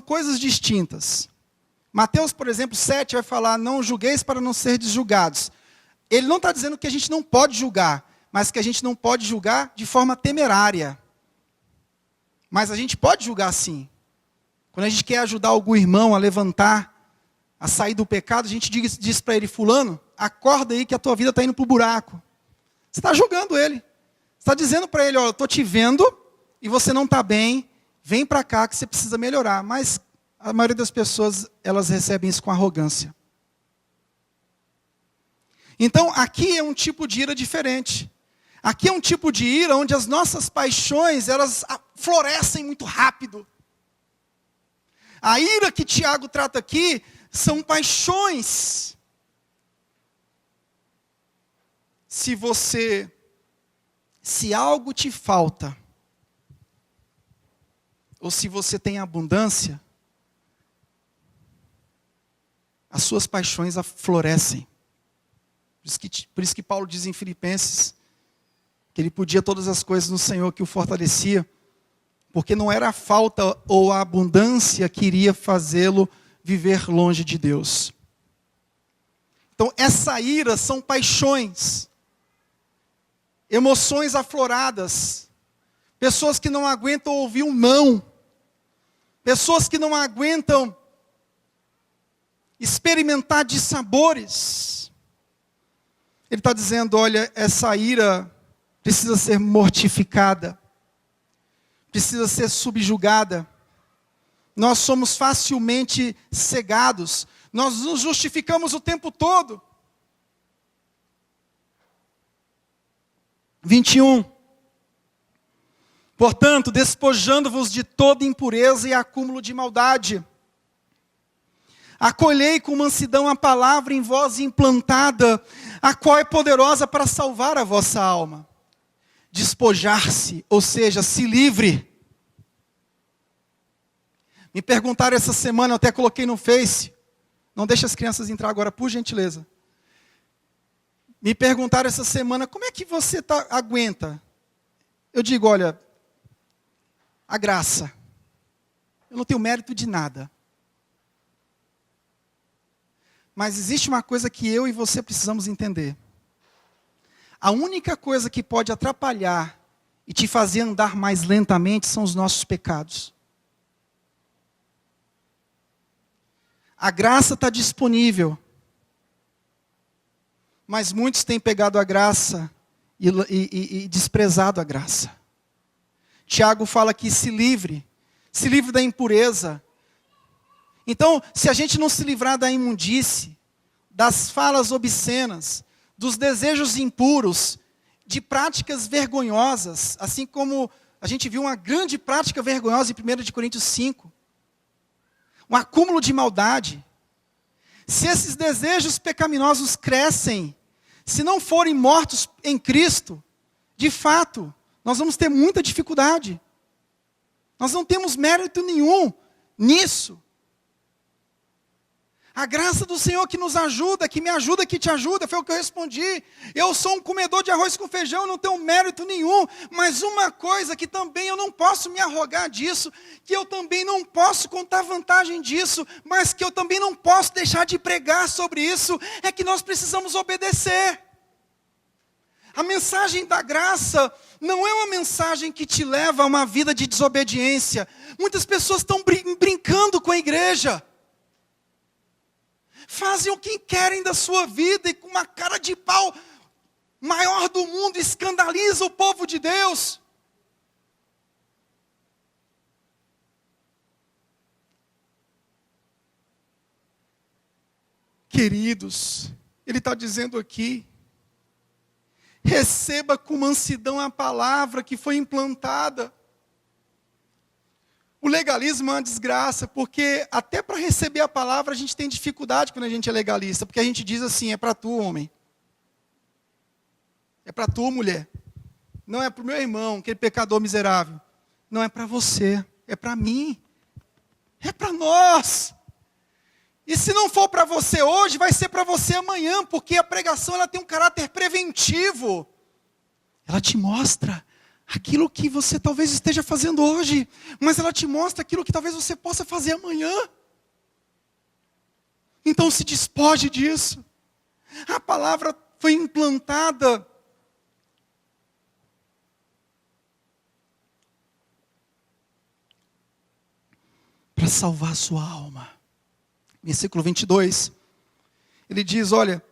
[SPEAKER 1] coisas distintas. Mateus, por exemplo, 7 vai falar, não julgueis para não ser julgados. Ele não está dizendo que a gente não pode julgar, mas que a gente não pode julgar de forma temerária. Mas a gente pode julgar sim. Quando a gente quer ajudar algum irmão a levantar, a sair do pecado, a gente diz para ele, fulano, acorda aí que a tua vida está indo para o buraco. Você está julgando ele. Você está dizendo para ele, olha, eu estou te vendo e você não está bem, vem para cá que você precisa melhorar. Mas a maioria das pessoas, elas recebem isso com arrogância. Então, aqui é um tipo de ira diferente. Aqui é um tipo de ira onde as nossas paixões, elas florescem muito rápido. A ira que Tiago trata aqui são paixões. Se algo te falta, ou se você tem abundância, as suas paixões florescem. Por isso que Paulo diz em Filipenses, que ele podia todas as coisas no Senhor que o fortalecia, porque não era a falta ou a abundância que iria fazê-lo viver longe de Deus. Então, essa ira são paixões, emoções afloradas, pessoas que não aguentam ouvir um não, pessoas que não aguentam experimentar de sabores. Ele está dizendo, olha, essa ira precisa ser mortificada, precisa ser subjugada. Nós somos facilmente cegados, nós nos justificamos o tempo todo. 21. Portanto, despojando-vos de toda impureza e acúmulo de maldade, acolhei com mansidão a palavra em vós implantada, a qual é poderosa para salvar a vossa alma. Despojar-se, ou seja, se livre. Me perguntaram essa semana, eu até coloquei no Face, não deixa as crianças entrar agora, por gentileza. Me perguntaram essa semana, como é que você aguenta? Eu digo, olha, a graça. Eu não tenho mérito de nada. Mas existe uma coisa que eu e você precisamos entender. A única coisa que pode atrapalhar e te fazer andar mais lentamente são os nossos pecados. A graça está disponível. Mas muitos têm pegado a graça e desprezado a graça. Tiago fala que se livre da impureza. Então, se a gente não se livrar da imundície, das falas obscenas, dos desejos impuros, de práticas vergonhosas, assim como a gente viu uma grande prática vergonhosa em 1 Coríntios 5, um acúmulo de maldade. Se esses desejos pecaminosos crescem, se não forem mortos em Cristo, de fato, nós vamos ter muita dificuldade. Nós não temos mérito nenhum nisso. A graça do Senhor que nos ajuda, que me ajuda, que te ajuda, foi o que eu respondi. Eu sou um comedor de arroz com feijão, não tenho mérito nenhum. Mas uma coisa que também eu não posso me arrogar disso, que eu também não posso contar vantagem disso, mas que eu também não posso deixar de pregar sobre isso, é que nós precisamos obedecer. A mensagem da graça não é uma mensagem que te leva a uma vida de desobediência. Muitas pessoas estão brincando com a igreja. Fazem o que querem da sua vida e com uma cara de pau maior do mundo, escandaliza o povo de Deus. Queridos, ele está dizendo aqui, receba com mansidão a palavra que foi implantada. O legalismo é uma desgraça, porque até para receber a palavra a gente tem dificuldade quando a gente é legalista, porque a gente diz assim, é para tu, homem. É para tu, mulher. Não é para o meu irmão, aquele pecador miserável. não é para você, é para mim, é para nós. E se não for para você hoje, vai ser para você amanhã, porque a pregação ela tem um caráter preventivo. Ela te mostra aquilo que você talvez esteja fazendo hoje, mas ela te mostra aquilo que talvez você possa fazer amanhã. Então se despoje disso. A palavra foi implantada para salvar a sua alma. Versículo 22, ele diz, olha,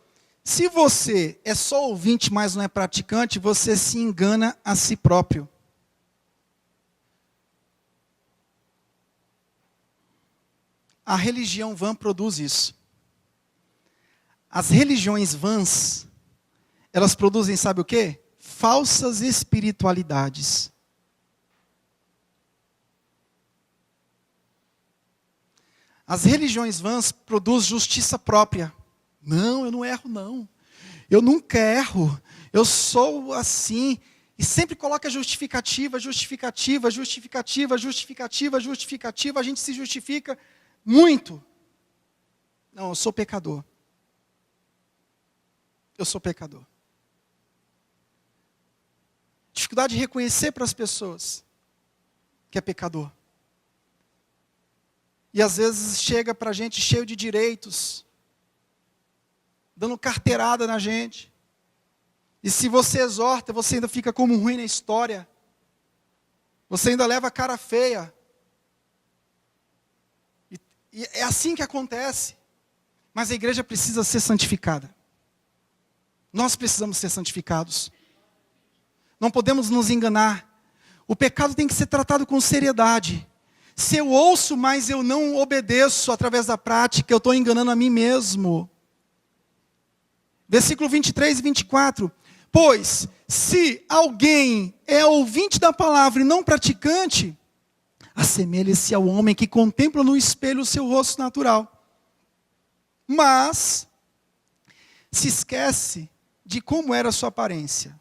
[SPEAKER 1] se você é só ouvinte, mas não é praticante, você se engana a si próprio. A religião vã produz isso. As religiões vãs, elas produzem, sabe o quê? Falsas espiritualidades. As religiões vãs produzem justiça própria. Não, eu não erro não. Eu nunca erro. Eu sou assim. E sempre coloca justificativa, justificativa, justificativa, justificativa, justificativa. A gente se justifica muito. Não, eu sou pecador. Eu sou pecador. Dificuldade de reconhecer para as pessoas que é pecador. E às vezes chega para a gente cheio de direitos, dando carteirada na gente. E se você exorta, você ainda fica como ruim na história. Você ainda leva a cara feia. E é assim que acontece. Mas a igreja precisa ser santificada. Nós precisamos ser santificados. Não podemos nos enganar. O pecado tem que ser tratado com seriedade. Se eu ouço, mas eu não obedeço através da prática, eu estou enganando a mim mesmo. Versículo 23 e 24. Pois, se alguém é ouvinte da palavra e não praticante, assemelha-se ao homem que contempla no espelho o seu rosto natural. Mas se esquece de como era a sua aparência.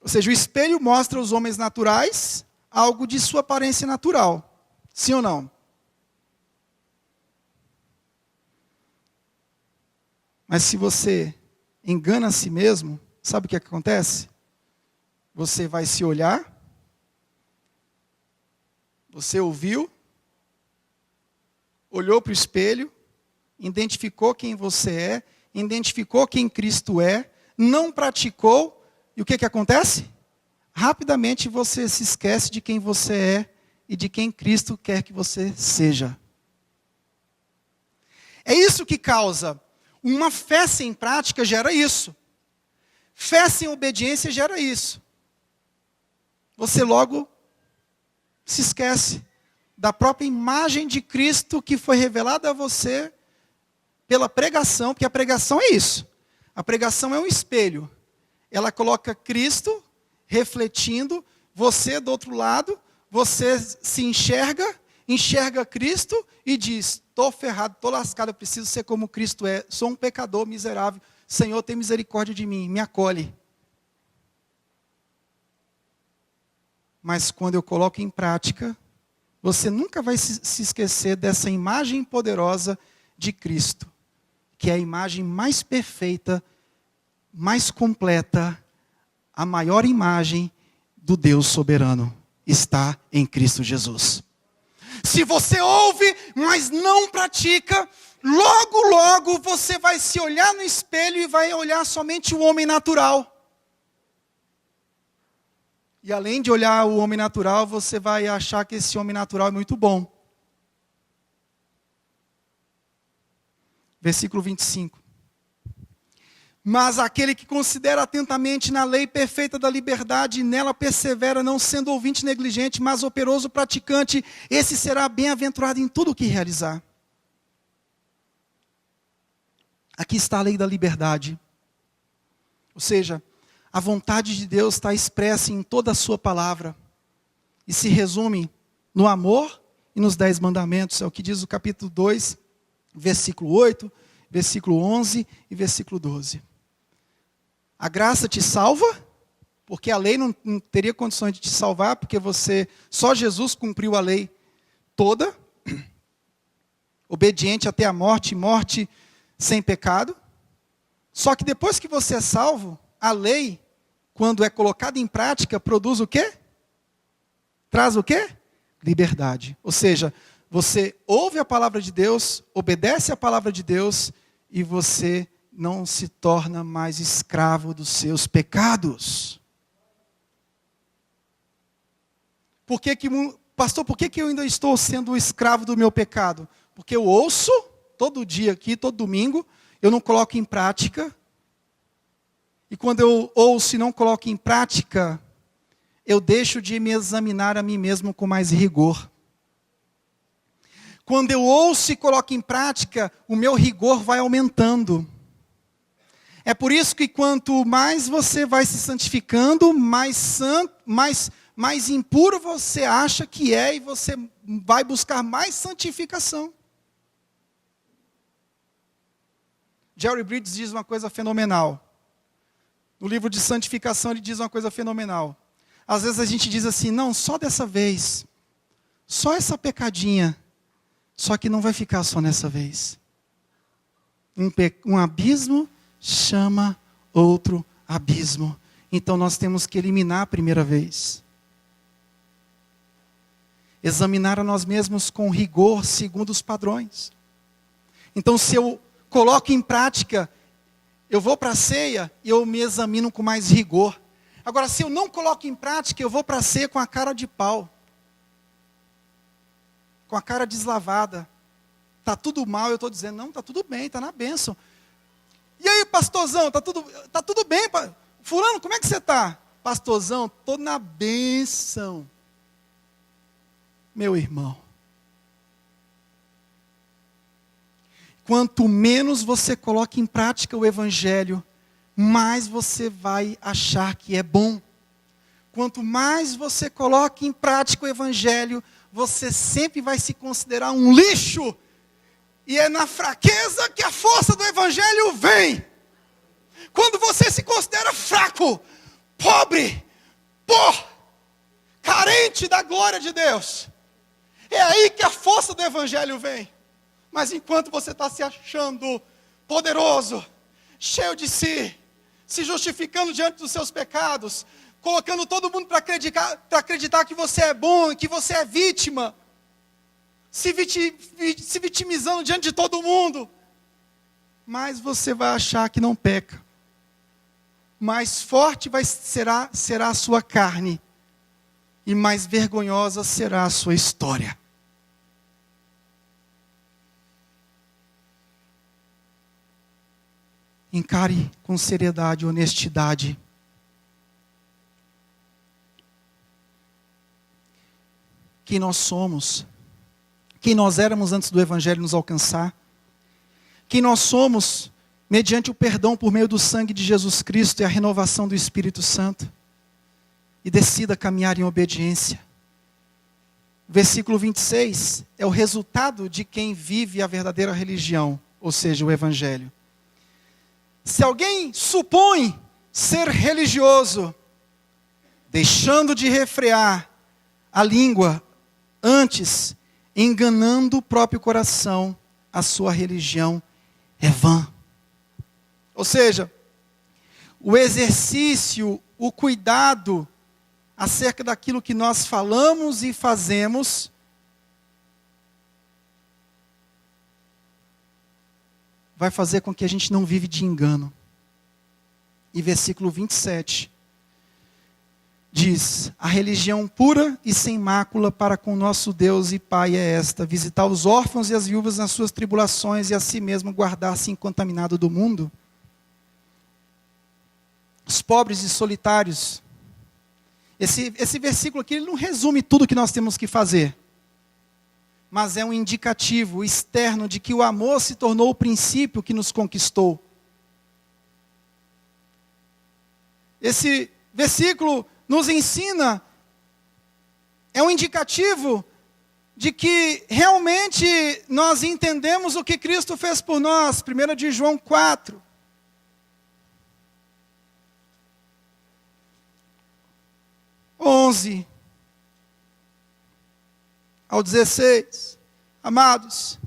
[SPEAKER 1] Ou seja, o espelho mostra aos homens naturais algo de sua aparência natural. Sim ou não? Mas se você engana a si mesmo, sabe o que acontece? Você vai se olhar, você ouviu, olhou para o espelho, identificou quem você é, identificou quem Cristo é, não praticou, e o que acontece? Rapidamente você se esquece de quem você é e de quem Cristo quer que você seja. É isso que causa. Uma fé sem prática gera isso. Fé sem obediência gera isso. Você logo se esquece da própria imagem de Cristo que foi revelada a você pela pregação, porque a pregação é isso. A pregação é um espelho. Ela coloca Cristo refletindo, você do outro lado, você se enxerga Cristo e diz, estou ferrado, estou lascado, eu preciso ser como Cristo é, sou um pecador miserável, Senhor, tem misericórdia de mim, me acolhe. Mas quando eu coloco em prática, você nunca vai se esquecer dessa imagem poderosa de Cristo, que é a imagem mais perfeita, mais completa, a maior imagem do Deus soberano está em Cristo Jesus. Se você ouve, mas não pratica, logo, logo você vai se olhar no espelho e vai olhar somente o homem natural. E além de olhar o homem natural, você vai achar que esse homem natural é muito bom. Versículo 25. Mas aquele que considera atentamente na lei perfeita da liberdade e nela persevera, não sendo ouvinte negligente, mas operoso praticante, esse será bem-aventurado em tudo o que realizar. Aqui está a lei da liberdade. Ou seja, a vontade de Deus está expressa em toda a sua palavra. E se resume no amor e nos 10 mandamentos. É o que diz o capítulo 2, versículo 8, versículo 11 e versículo 12. A graça te salva, porque a lei não teria condições de te salvar, porque só Jesus cumpriu a lei toda, obediente até a morte, morte sem pecado. Só que depois que você é salvo, a lei, quando é colocada em prática, produz o quê? Traz o quê? Liberdade. Ou seja, você ouve a palavra de Deus, obedece a palavra de Deus, e você não se torna mais escravo dos seus pecados. Pastor, por que eu ainda estou sendo escravo do meu pecado? Porque eu ouço todo dia aqui, todo domingo, eu não coloco em prática. E quando eu ouço e não coloco em prática, eu deixo de me examinar a mim mesmo com mais rigor. Quando eu ouço e coloco em prática, o meu rigor vai aumentando. É por isso que quanto mais você vai se santificando, mais impuro você acha que é, e você vai buscar mais santificação. Jerry Bridges diz uma coisa fenomenal. No livro de santificação ele diz uma coisa fenomenal. Às vezes a gente diz assim, não, só dessa vez, só essa pecadinha, só que não vai ficar só nessa vez. Um abismo chama outro abismo. Então nós temos que eliminar a primeira vez. Examinar a nós mesmos com rigor, segundo os padrões. Então se eu coloco em prática, eu vou para a ceia e eu me examino com mais rigor. Agora, se eu não coloco em prática, eu vou para a ceia com a cara de pau. Com a cara deslavada. Está tudo mal, eu estou dizendo, não, está tudo bem, está na bênção. E aí, pastorzão, está tudo bem? Fulano, como é que você está? Pastorzão, estou na bênção. Meu irmão. Quanto menos você coloca em prática o Evangelho, mais você vai achar que é bom. Quanto mais você coloca em prática o Evangelho, você sempre vai se considerar um lixo. E é na fraqueza que a força do Evangelho vem. Quando você se considera fraco, pobre, carente da glória de Deus, é aí que a força do Evangelho vem. Mas enquanto você está se achando poderoso, cheio de si, se justificando diante dos seus pecados, colocando todo mundo para acreditar que você é bom, que você é vítima, se vitimizando diante de todo mundo, mais você vai achar que não peca. Mais forte será a sua carne, e mais vergonhosa será a sua história. Encare com seriedade e honestidade. Quem nós somos, quem nós éramos antes do Evangelho nos alcançar, quem nós somos mediante o perdão por meio do sangue de Jesus Cristo e a renovação do Espírito Santo, e decida caminhar em obediência. O versículo 26 é o resultado de quem vive a verdadeira religião, ou seja, o Evangelho. Se alguém supõe ser religioso, deixando de refrear a língua, antes enganando o próprio coração, a sua religião é vã. Ou seja, o exercício, o cuidado acerca daquilo que nós falamos e fazemos, vai fazer com que a gente não vive de engano. E versículo 27 diz: a religião pura e sem mácula para com nosso Deus e Pai é esta: visitar os órfãos e as viúvas nas suas tribulações, e a si mesmo guardar-se incontaminado do mundo. Os pobres e solitários. Esse versículo aqui ele não resume tudo que nós temos que fazer, mas é um indicativo externo de que o amor se tornou o princípio que nos conquistou. Esse versículo nos ensina, é um indicativo de que realmente nós entendemos o que Cristo fez por nós. 1 de João 4. 11 ao 16. Amados,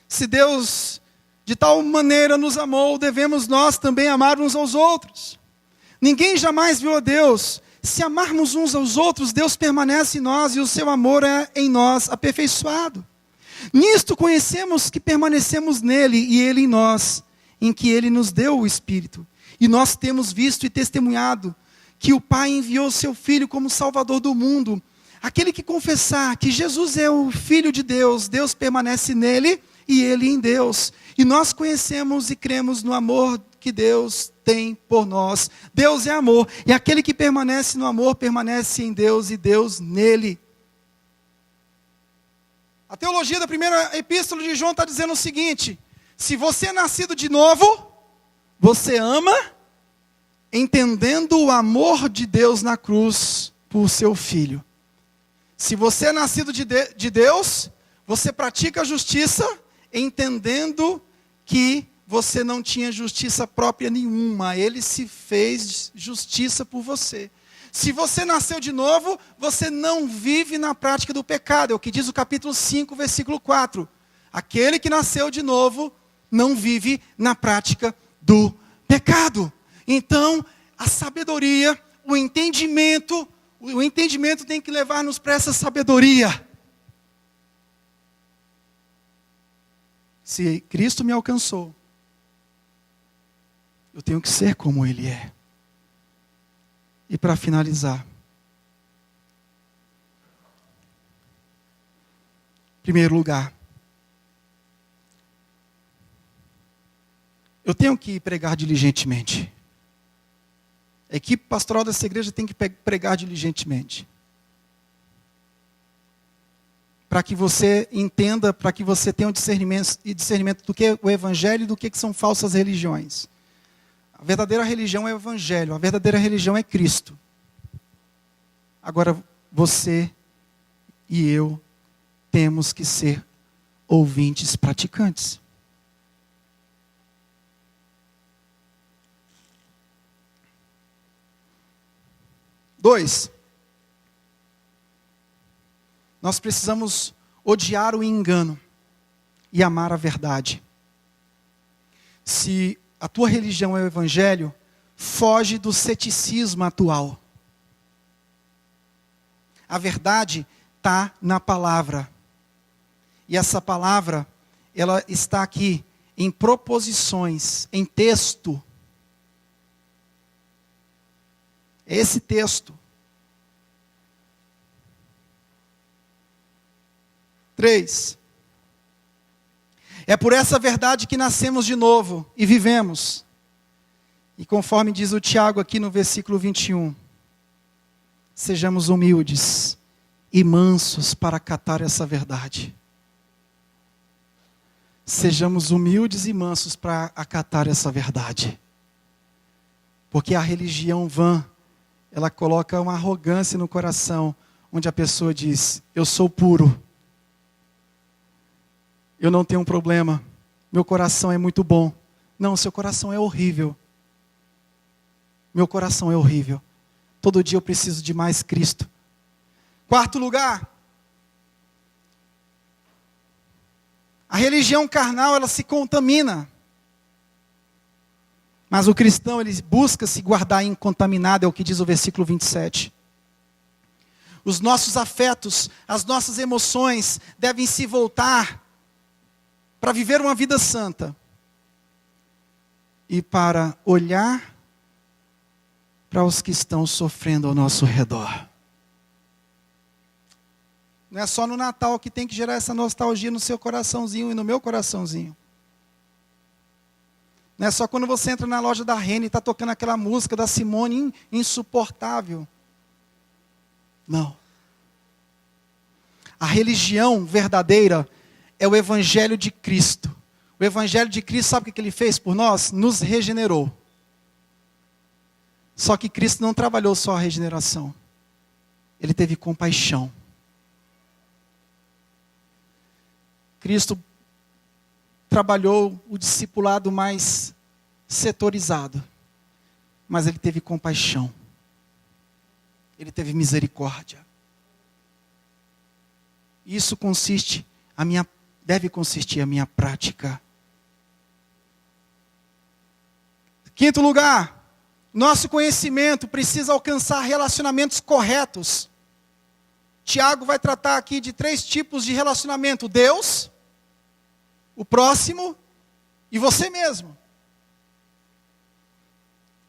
[SPEAKER 1] se Deus de tal maneira nos amou, devemos nós também amar uns aos outros. Ninguém jamais viu a Deus. Se amarmos uns aos outros, Deus permanece em nós e o seu amor é em nós aperfeiçoado. Nisto conhecemos que permanecemos nele e ele em nós, em que ele nos deu o Espírito. E nós temos visto e testemunhado que o Pai enviou seu Filho como Salvador do mundo. Aquele que confessar que Jesus é o Filho de Deus, Deus permanece nele e ele em Deus. E nós conhecemos e cremos no amor que Deus tem por nós. Deus é amor, e aquele que permanece no amor, permanece em Deus e Deus nele. A teologia da primeira epístola de João está dizendo o seguinte: se você é nascido de novo, você ama, entendendo o amor de Deus na cruz por seu Filho. Se você é nascido de Deus, você pratica a justiça, entendendo que você não tinha justiça própria nenhuma. Ele se fez justiça por você. Se você nasceu de novo, você não vive na prática do pecado. É o que diz o capítulo 5, versículo 4. Aquele que nasceu de novo não vive na prática do pecado. Então, a sabedoria, o entendimento tem que levar-nos para essa sabedoria. Se Cristo me alcançou, eu tenho que ser como Ele é. E para finalizar, em primeiro lugar, eu tenho que pregar diligentemente. A equipe pastoral dessa igreja tem que pregar diligentemente. Para que você entenda, para que você tenha um discernimento do que é o Evangelho e do que são falsas religiões. A verdadeira religião é o Evangelho, a verdadeira religião é Cristo. Agora, você e eu temos que ser ouvintes praticantes. Dois, nós precisamos odiar o engano e amar a verdade. Se a tua religião é o Evangelho, foge do ceticismo atual. A verdade está na palavra. E essa palavra, ela está aqui em proposições, em texto. É esse texto. 3. É por essa verdade que nascemos de novo e vivemos. E conforme diz o Tiago aqui no versículo 21, sejamos humildes e mansos para acatar essa verdade. Sejamos humildes e mansos para acatar essa verdade. Porque a religião vã, ela coloca uma arrogância no coração, onde a pessoa diz: eu sou puro. Eu não tenho um problema. Meu coração é muito bom. Não, seu coração é horrível. Meu coração é horrível. Todo dia eu preciso de mais Cristo. 4º lugar. A religião carnal, ela se contamina. Mas o cristão, ele busca se guardar incontaminado, é o que diz o versículo 27. Os nossos afetos, as nossas emoções devem se voltar para viver uma vida santa e para olhar para os que estão sofrendo ao nosso redor. Não é só no Natal que tem que gerar essa nostalgia no seu coraçãozinho e no meu coraçãozinho. Não é só quando você entra na loja da Rene e está tocando aquela música da Simone insuportável. Não. A religião verdadeira é o Evangelho de Cristo. O Evangelho de Cristo, sabe o que Ele fez por nós? Nos regenerou. Só que Cristo não trabalhou só a regeneração. Ele teve compaixão. Cristo trabalhou o discipulado mais setorizado. Mas Ele teve compaixão. Ele teve misericórdia. Isso deve consistir a minha prática. Quinto lugar, nosso conhecimento precisa alcançar relacionamentos corretos. Tiago vai tratar aqui de 3 tipos de relacionamento: Deus, o próximo e você mesmo.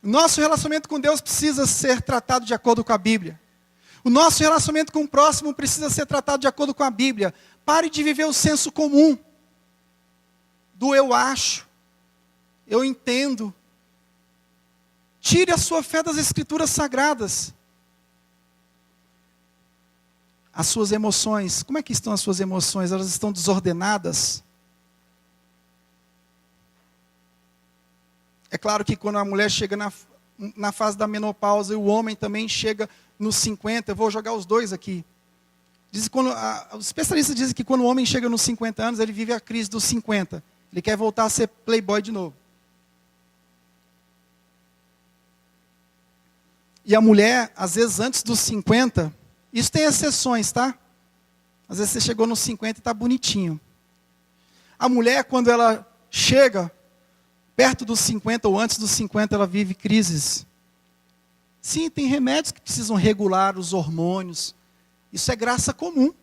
[SPEAKER 1] O nosso relacionamento com Deus precisa ser tratado de acordo com a Bíblia. O nosso relacionamento com o próximo precisa ser tratado de acordo com a Bíblia. Pare de viver o senso comum do eu acho, eu entendo. Tire a sua fé das Escrituras Sagradas. As suas emoções, como é que estão as suas emoções? Elas estão desordenadas? É claro que quando a mulher chega na fase da menopausa e o homem também chega nos 50, eu vou jogar os dois aqui. Os especialistas dizem que quando o homem chega nos 50 anos, ele vive a crise dos 50. Ele quer voltar a ser playboy de novo. E a mulher, às vezes antes dos 50, isso tem exceções, tá? Às vezes você chegou nos 50 e está bonitinho. A mulher, quando ela chega perto dos 50 ou antes dos 50, ela vive crises. Sim, tem remédios que precisam regular os hormônios. Isso é graça comum.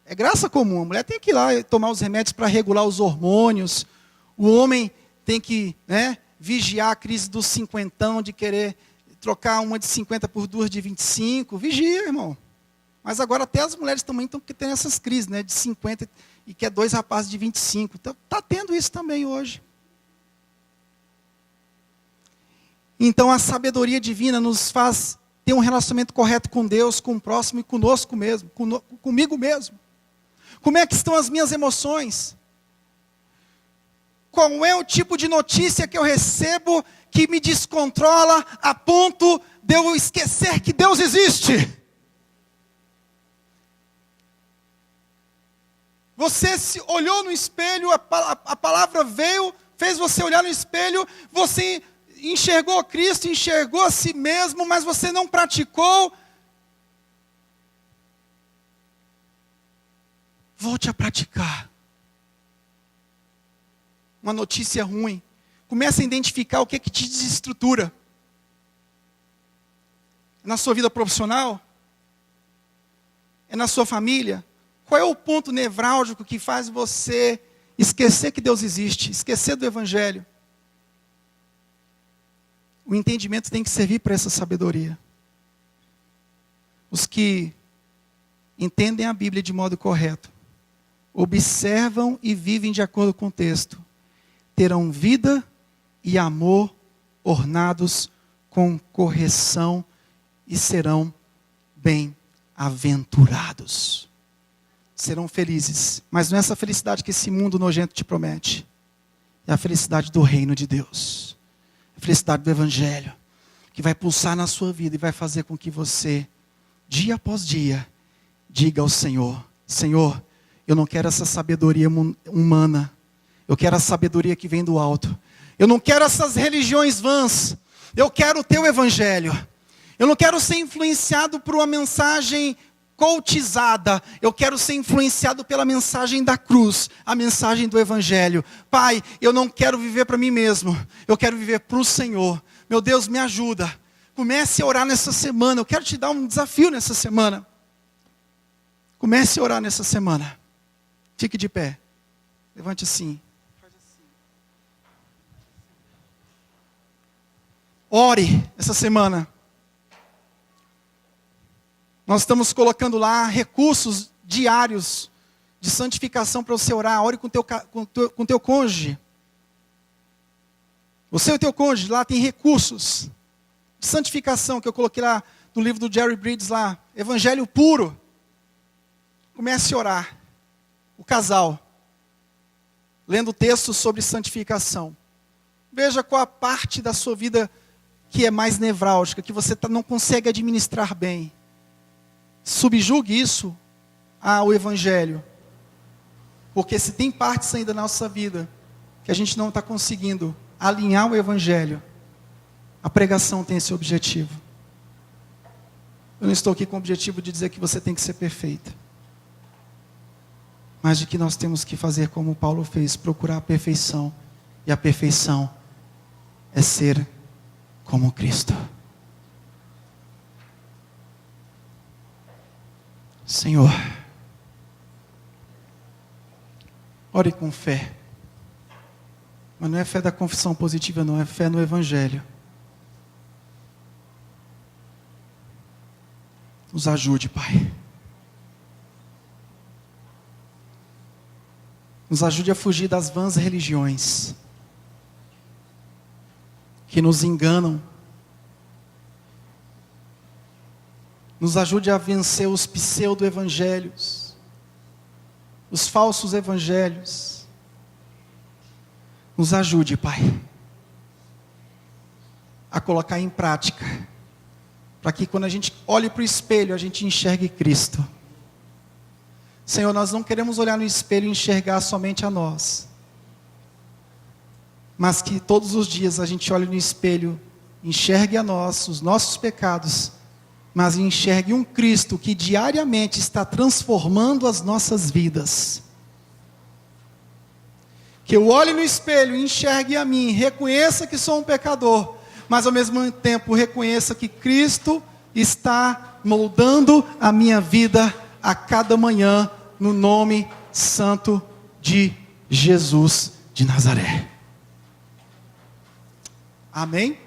[SPEAKER 1] É graça comum. A mulher tem que ir lá tomar os remédios para regular os hormônios. O homem tem que, vigiar a crise dos 50, de querer trocar uma de 50 por 2 de 25. Vigia, irmão. Mas agora até as mulheres também estão tendo essas crises, de 50 e quer 2 rapazes de 25. Então, está tendo isso também hoje. Então a sabedoria divina nos faz ter um relacionamento correto com Deus, com o próximo e conosco mesmo, comigo mesmo. Como é que estão as minhas emoções? Qual é o tipo de notícia que eu recebo que me descontrola a ponto de eu esquecer que Deus existe? Você se olhou no espelho, a palavra veio, fez você olhar no espelho, você enxergou Cristo, enxergou a si mesmo, mas você não praticou. Volte a praticar. Uma notícia ruim. Comece a identificar o que te desestrutura. Na sua vida profissional? É na sua família? Qual é o ponto nevrálgico que faz você esquecer que Deus existe? Esquecer do Evangelho? O entendimento tem que servir para essa sabedoria. Os que entendem a Bíblia de modo correto, observam e vivem de acordo com o texto, terão vida e amor ornados com correção e serão bem-aventurados. Serão felizes, mas não é essa felicidade que esse mundo nojento te promete. É a felicidade do reino de Deus. A felicidade do Evangelho, que vai pulsar na sua vida e vai fazer com que você, dia após dia, diga ao Senhor: Senhor, eu não quero essa sabedoria humana. Eu quero a sabedoria que vem do alto. Eu não quero essas religiões vãs. Eu quero o teu Evangelho. Eu não quero ser influenciado por uma mensagem coachizada. Eu quero ser influenciado pela mensagem da cruz, a mensagem do Evangelho. Pai, eu não quero viver para mim mesmo. Eu quero viver para o Senhor. Meu Deus, me ajuda. Comece a orar nessa semana. Eu quero te dar um desafio nessa semana. Comece a orar nessa semana. Fique de pé. Levante assim. Ore essa semana. Nós estamos colocando lá recursos diários de santificação para você orar. Ore com teu cônjuge. Você e o teu cônjuge, lá tem recursos de santificação que eu coloquei lá no livro do Jerry Bridges lá. Evangelho puro. Comece a orar. O casal. Lendo textos sobre santificação. Veja qual a parte da sua vida que é mais nevrálgica, que você não consegue administrar bem. Subjugue isso ao Evangelho. Porque se tem partes ainda na nossa vida que a gente não está conseguindo alinhar o Evangelho, A pregação tem esse objetivo. Eu não estou aqui com o objetivo de dizer que você tem que ser perfeita, mas de que nós temos que fazer como Paulo fez, procurar a perfeição. E a perfeição é ser como Cristo. Senhor, ore com fé. Mas não é fé da confissão positiva, não, é fé no Evangelho. Nos ajude, Pai. Nos ajude a fugir das vãs religiões que nos enganam. Nos ajude a vencer os pseudo-evangelhos, os falsos evangelhos. Nos ajude, Pai, a colocar em prática, para que quando a gente olhe para o espelho, a gente enxergue Cristo. Senhor, nós não queremos olhar no espelho e enxergar somente a nós, mas que todos os dias a gente olhe no espelho, enxergue a nós, os nossos pecados, mas enxergue um Cristo que diariamente está transformando as nossas vidas. Que eu olhe no espelho e enxergue a mim, reconheça que sou um pecador, mas ao mesmo tempo reconheça que Cristo está moldando a minha vida a cada manhã, no nome santo de Jesus de Nazaré. Amém?